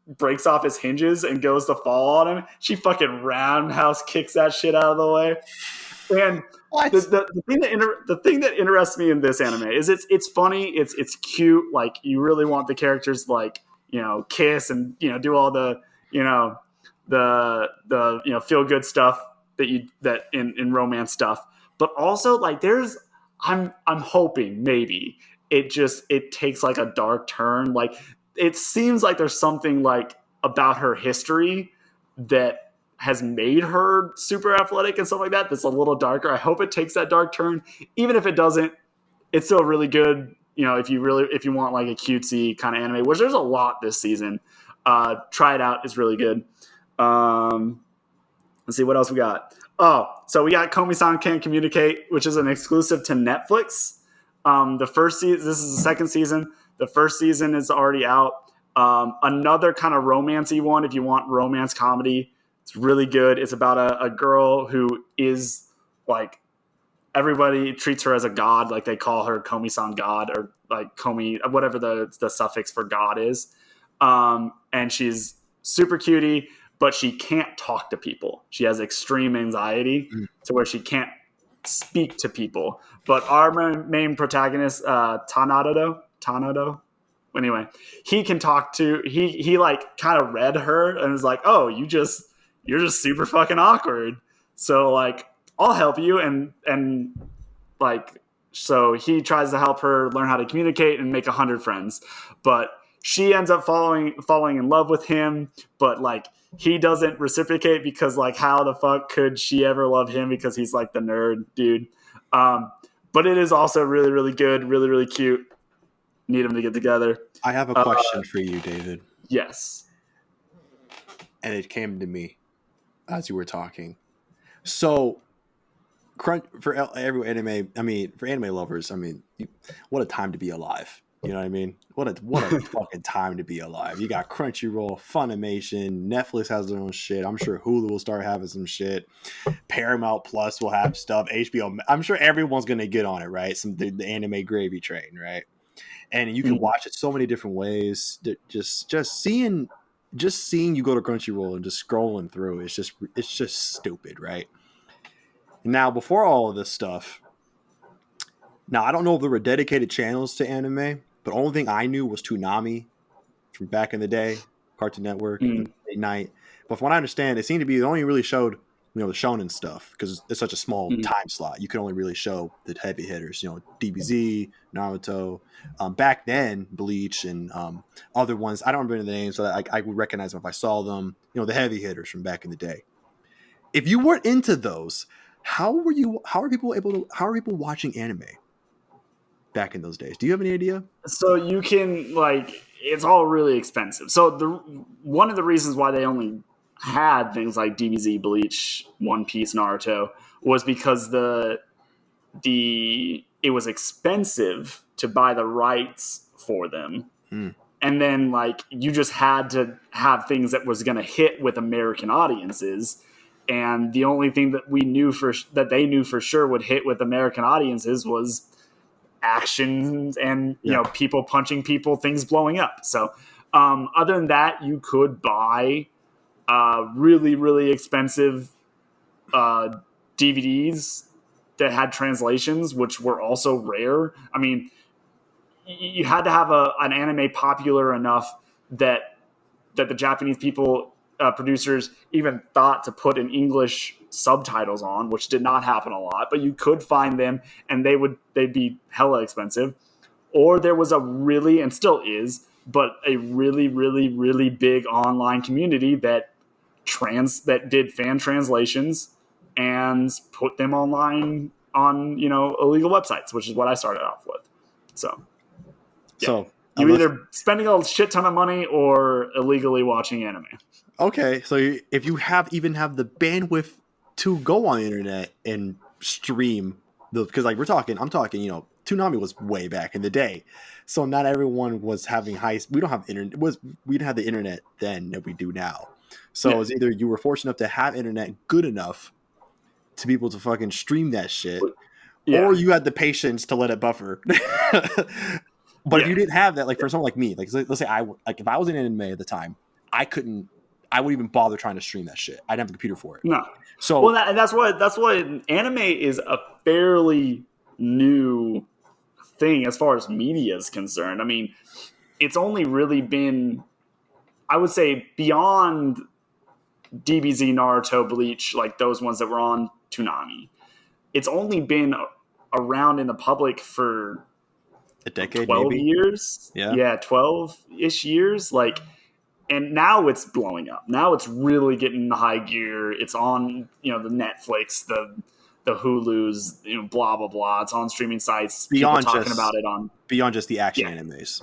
breaks off his hinges and goes to fall on him, she fucking roundhouse kicks that shit out of the way. And the thing that interests me in this anime is it's funny, it's cute, like you really want the characters like, you know, kiss and, you know, do all the, you know, the you know, feel good stuff that in romance stuff. But also like I'm hoping maybe it takes like a dark turn. Like it seems like there's something like about her history that has made her super athletic and stuff like that that's a little darker. I hope it takes that dark turn. Even if it doesn't, it's still really good. You know, if you want like a cutesy kind of anime, which there's a lot this season, try it out. It's really good. Let's see what else we got. Oh, so we got Komi-san Can't Communicate, which is an exclusive to Netflix. The first season, this is the second season. The first season is already out. Another kind of romancy one, if you want romance comedy, it's really good. It's about a girl who is like, everybody treats her as a god. Like they call her Komi-san God, or like Komi, whatever the suffix for God is. And she's super cutie, but she can't talk to people. She has extreme anxiety to where she can't speak to people. But our main protagonist, Tanado, anyway, he can talk to, he like kind of read her and was like, oh, you're just super fucking awkward. So like, I'll help you. And like, so he tries to help her learn how to communicate and make 100 friends, but she ends up falling in love with him. But like, he doesn't reciprocate because like, how the fuck could she ever love him? Because he's like the nerd dude. But it is also really, really good. Really, really cute. Need them to get together. I have a question for you, David. Yes. And it came to me as you were talking. So, for every anime, I mean, for anime lovers, I mean, what a time to be alive. You know what I mean? What a fucking time to be alive. You got Crunchyroll, Funimation, Netflix has their own shit. I'm sure Hulu will start having some shit. Paramount Plus will have stuff. HBO, I'm sure everyone's gonna get on it, right? The anime gravy train, right? And you can watch it so many different ways. Just seeing you go to Crunchyroll and just scrolling through, it's just stupid, right? Now, before all of this stuff, now I don't know if there were dedicated channels to anime, but the only thing I knew was Toonami from back in the day, Cartoon Network, late night. But from what I understand, it seemed to be they only really showed, you know, the shonen stuff because it's such a small time slot. You can only really show the heavy hitters, you know, DBZ, Naruto. Back then, Bleach and other ones, I don't remember the names, so I would recognize them if I saw them. You know, the heavy hitters from back in the day. If you weren't into those, how are people watching anime back in those days? Do you have any idea? So you can like, it's all really expensive. So one of the reasons why they only had things like DBZ, Bleach, One Piece, Naruto was because it was expensive to buy the rights for them. And then like you just had to have things that was going to hit with American audiences. And the only thing that they knew for sure would hit with American audiences was action and you know, people punching people, things blowing up. So other than that, you could buy really, really expensive DVDs that had translations, which were also rare. I mean, you had to have an anime popular enough that the Japanese producers even thought to put in English subtitles on, which did not happen a lot, but you could find them and they'd be hella expensive. Or there was and still is, but a really, really, really big online community that did fan translations and put them online on, you know, illegal websites, which is what I started off with. So you either spending a shit ton of money or illegally watching anime. Okay, so if you even have the bandwidth to go on the internet and stream because like I'm talking, you know, Toonami was way back in the day, so not everyone was having we don't have internet. We didn't have the internet then that we do now. So it was either you were fortunate enough to have internet good enough to be able to fucking stream that shit, or you had the patience to let it buffer. But if you didn't have that, like for someone like me, like let's say if I was in anime at the time, I wouldn't even bother trying to stream that shit. I'd have a computer for it. No. So well, that's what anime is a fairly new thing as far as media is concerned. I mean, it's only really been, I would say, beyond DBZ, Naruto, Bleach, like those ones that were on Toonami. It's only been around in the public for a decade, 12 maybe? years. Yeah, 12-ish years. Like, and now it's blowing up. Now it's really getting the high gear. It's on, the Netflix, the Hulus, blah blah blah. It's on streaming sites. Beyond people talking about it on beyond just the action animes.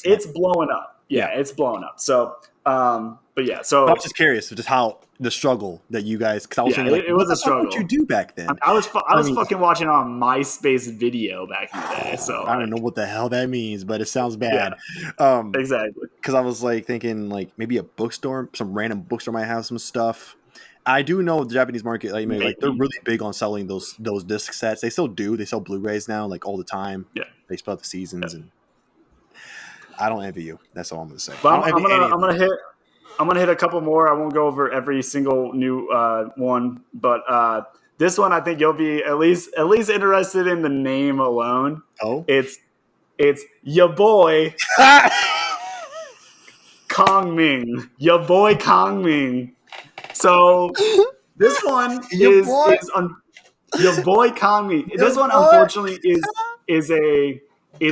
It's blowing up. Yeah, it's blowing up. So, but yeah. So I was just curious, just how the struggle that you guys. Because I was thinking, it was a struggle. What did you do back then? I was fucking watching on MySpace Video back in the day. So I don't know what the hell that means, but it sounds bad. Yeah, exactly. Because I was like thinking, like maybe a bookstore, some random bookstore might have some stuff. I do know the Japanese market, like they're really big on selling those disc sets. They still do. They sell Blu-rays now, like all the time. Yeah, they spell out the seasons, and I don't envy you. That's all I'm gonna say. But I'm gonna hit a couple more. I won't go over every single new one, but this one I think you'll be at least interested in the name alone. Oh, it's your boy Kong Ming. Your boy Kong Ming. So this one your boy Kong Ming. This one unfortunately is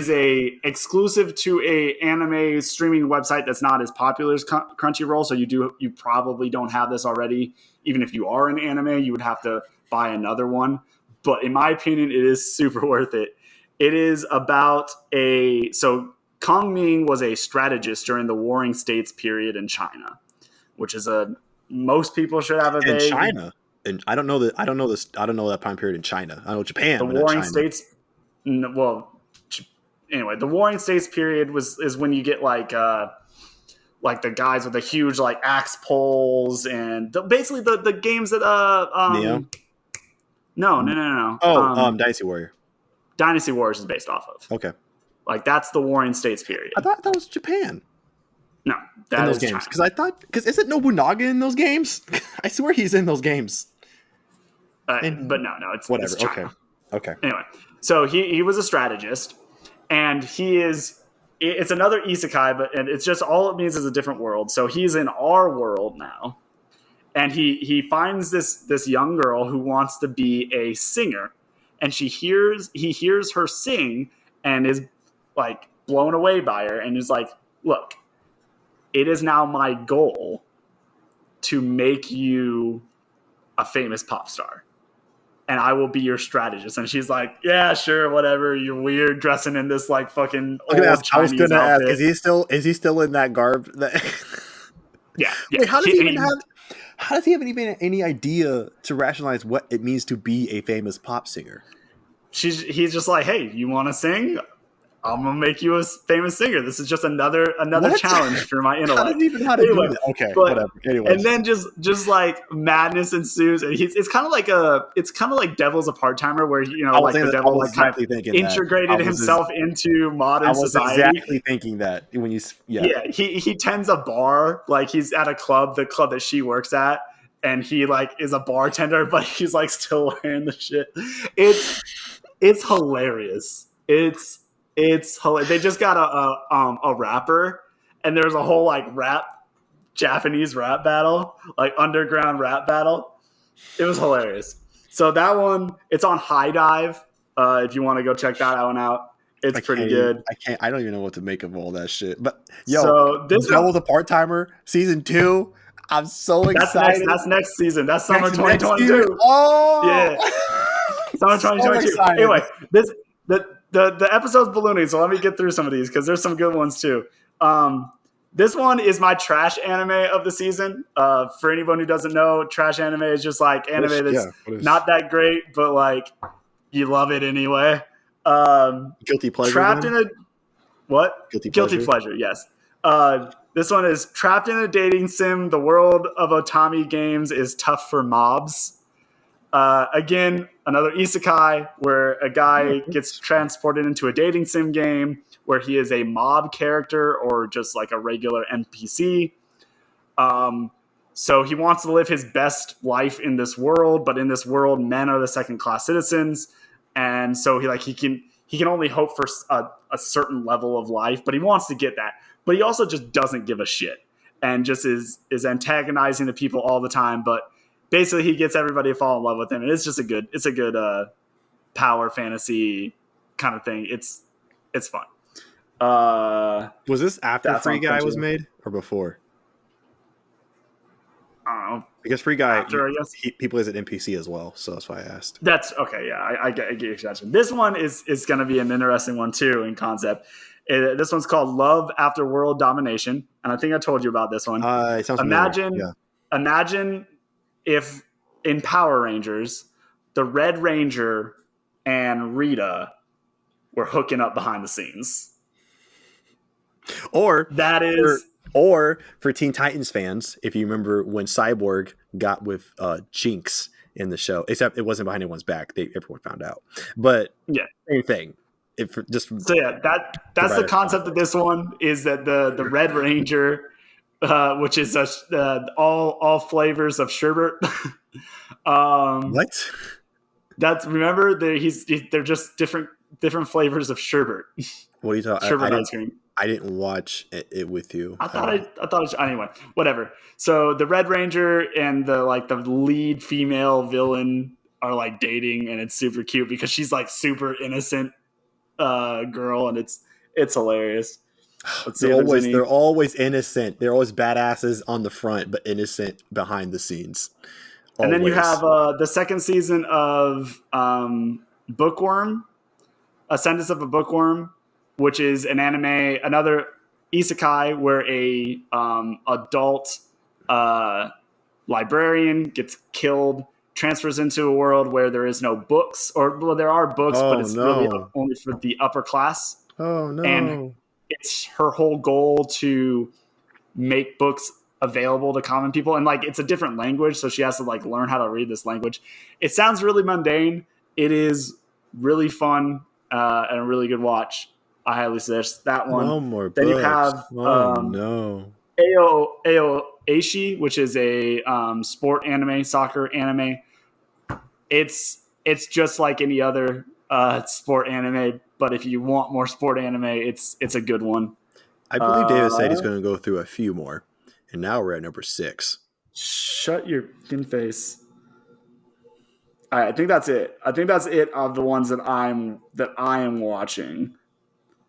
a exclusive to a anime streaming website that's not as popular as Crunchyroll. So you probably don't have this already. Even if you are an anime, you would have to buy another one. But in my opinion, it is super worth it. It is about Kong Ming was a strategist during the Warring States period in China, which is most people should have a vague. In China, and I don't know that time period in China. I know Japan. The Warring States. Well, anyway, the Warring States period is when you get like the guys with the huge like axe poles and basically the games that Neo? No. Dynasty Warrior. Dynasty Warriors is based off of. Okay. Like that's the Warring States period. I thought that was Japan. No, that is games. Because isn't Nobunaga in those games? I swear he's in those games. But no, it's whatever. It's China. Okay. Anyway, so he was a strategist, and it's another isekai, and it's just all it means is a different world. So he's in our world now, and he finds this young girl who wants to be a singer, and he hears her sing and is like blown away by her, and is like, look, it is now my goal to make you a famous pop star, and I will be your strategist. And she's like, yeah, sure, whatever. You're weird dressing in this like fucking old Chinese I was gonna outfit. ask, is he still in that garb? Yeah. Wait, how does he have even any idea to rationalize what it means to be a famous pop singer? He's just like, hey, you want to sing? I'm gonna make you a famous singer. This is just another challenge for my intellect. I don't even know how to do that. Okay, whatever. Anyways. And then just like madness ensues, and it's kind of like Devil's a part-timer, where like the devil like kind of integrated himself into modern society. I was exactly thinking that when he tends a bar, like he's at the club that she works at, and he like is a bartender, but he's like still wearing the shit. It's hilarious. It's hilarious. They just got a rapper, and there's a whole like Japanese rap battle, like underground rap battle. It was hilarious. So that one, it's on High Dive. If you want to go check that one out, it's pretty good. I don't even know what to make of all that shit. But so this Devil's a part-timer season 2. I'm so excited. That's next season. That's summer 2022. Oh yeah, summer 2022. Anyway, The episode's ballooning, so let me get through some of these because there's some good ones too. This one is my trash anime of the season. For anyone who doesn't know, trash anime is just like anime that's not that great, but like you love it anyway. Guilty pleasure. Trapped in a what? Guilty pleasure. Yes. This one is trapped in a dating sim. The world of Otami games is tough for mobs. Again, another isekai where a guy gets transported into a dating sim game where he is a mob character or just like a regular NPC. So he wants to live his best life in this world, but in this world, men are the second class citizens, and so he can only hope for a certain level of life, but he wants to get that. But he also just doesn't give a shit and just is antagonizing the people all the time. But basically, he gets everybody to fall in love with him, and it's just a good power fantasy kind of thing. It's fun. Was this after Free Guy was made or before? I don't know. I guess Free Guy, after, I guess. He plays an NPC as well, so that's why I asked. That's okay. Yeah, I get your suggestion. This one is going to be an interesting one too in concept. This one's called Love After World Domination, and I think I told you about this one. It sounds familiar. Imagine if in Power Rangers, the Red Ranger and Rita were hooking up behind the scenes. Or or for Teen Titans fans, if you remember when Cyborg got with Jinx in the show, except it wasn't behind anyone's back. Everyone found out. But yeah, same thing. That's the concept of this one is that the Red Ranger, which is all flavors of sherbet. What? Remember they're just different flavors of sherbet. What are you talking? Sherbet ice cream. I didn't watch it with you. I thought it was, anyway, whatever. So the Red Ranger and the lead female villain are like dating, and it's super cute because she's like super innocent girl, and it's hilarious. They're always innocent. They're always badasses on the front, but innocent behind the scenes. Always. And then you have the second season of Bookworm, Ascendance of a Bookworm, which is an anime, another isekai where a adult librarian gets killed, transfers into a world where there is no books, there are books, but it's really only for the upper class. Oh no! And it's her whole goal to make books available to common people, and it's a different language, so she has to learn how to read this language. It sounds really mundane. It is really fun and a really good watch. I highly suggest that one. No more then books. You have Ao Aishi, which is a sport anime, soccer anime. It's just like any other sport anime, but if you want more sport anime, it's a good one. I believe David said he's going to go through a few more, and now we're at number 6. Shut your fucking face. All right, I think that's it. I think that's it of the ones that I am watching.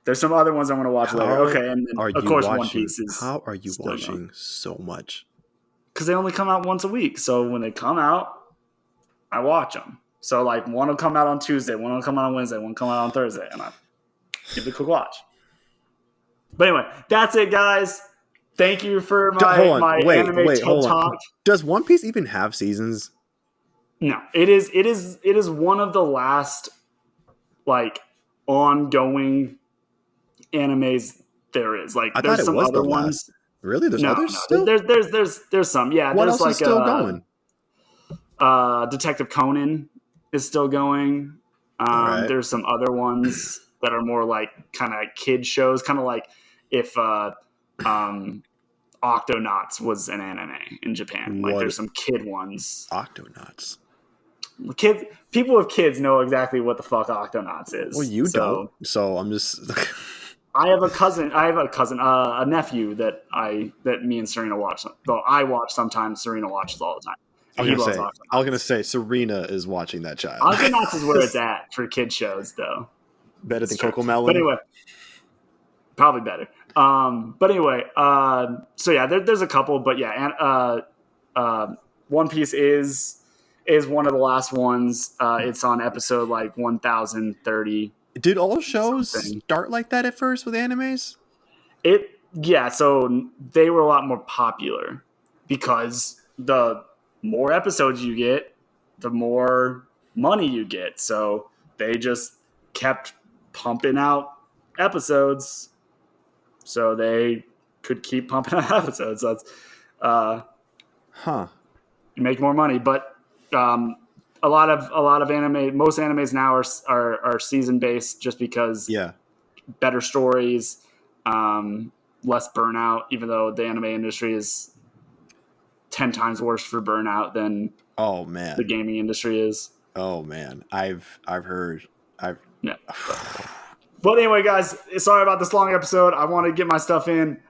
There's some other ones I'm going to watch later. Okay, and then, of course, One Piece is. How are you watching so much? Because they only come out once a week. So when they come out, I watch them. So one will come out on Tuesday, one will come out on Wednesday, one will come out on Thursday, and I give it a quick watch. But anyway, that's it, guys. Thank you for my anime talk. Does One Piece even have seasons? No, it is one of the last ongoing animes there is. There's some other ones. Really? There's others still? There's some. Yeah. What else is still going? Detective Conan is still going. Right. There's some other ones that are more kind of kid shows, kind of like if Octonauts was an anime in Japan. There's some kid ones. Octonauts. People with kids know exactly what the fuck Octonauts is. Well, you don't. So I'm just. I have a nephew that me and Serena watch. Though I watch sometimes, Serena watches all the time. I was gonna say Serena is watching that child. Octonauts is where it's at for kid shows, though. Better than Coco Melon. But anyway, probably better. But anyway, so yeah, there's a couple, but yeah, One Piece is one of the last ones. It's on episode 1030. Did all shows start like that at first with animes? So they were a lot more popular because the more episodes you get, the more money you get. So they just kept pumping out episodes so they could keep pumping out episodes. So that's make more money. But a lot of anime, most animes now are season based just because better stories, less burnout, even though the anime industry is 10 times worse for burnout than Oh man. the gaming industry is. Oh man. I've heard. Yeah. But anyway, guys, sorry about this long episode. I want to get my stuff in.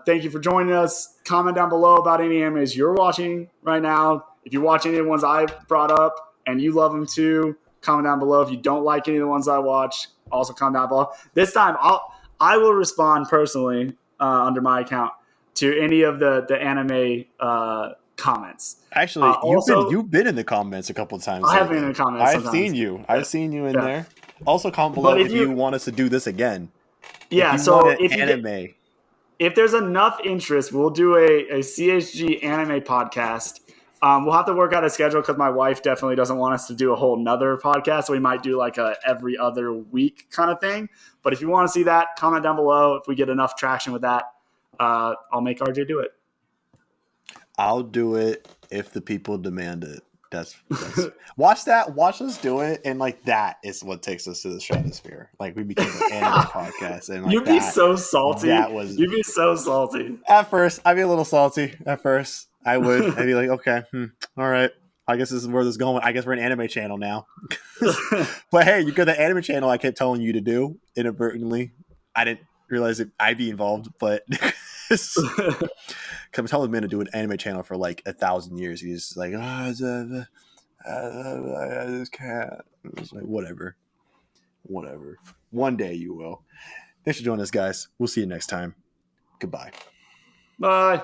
Thank you for joining us. Comment down below about any animes you're watching right now. If you're watching any of the ones I brought up and you love them too, comment down below. If you don't like any of the ones I watch, also comment down below. This time, I will respond personally under my account to any of the anime comments. Actually, you've been in the comments a couple of times. I have been in the comments. I've seen you. I've seen you in there. Also, comment below But if you want us to do this again. Yeah, if there's enough interest, we'll do a CHG anime podcast. We'll have to work out a schedule because my wife definitely doesn't want us to do a whole nother podcast. So we might do like a every other week kind of thing. But if you want to see that, comment down below. If we get enough traction with that, I'll make RJ do it. I'll do it if the people demand it. That's watch us do it, and like that is what takes us to the stratosphere. Like we became an anime podcast, and like you'd be so salty. You'd be so salty. At first, I'd be a little salty. At first, I'd be like, okay, all right. I guess this is where this is going. I guess we're an anime channel now. But hey, you got the anime channel I kept telling you to do inadvertently. I didn't realize that I'd be involved, but. I'm telling the man to do an anime channel for like 1,000 years. He's like, this cat. It's like, whatever. One day you will. Thanks for joining us, guys. We'll see you next time. Goodbye. Bye.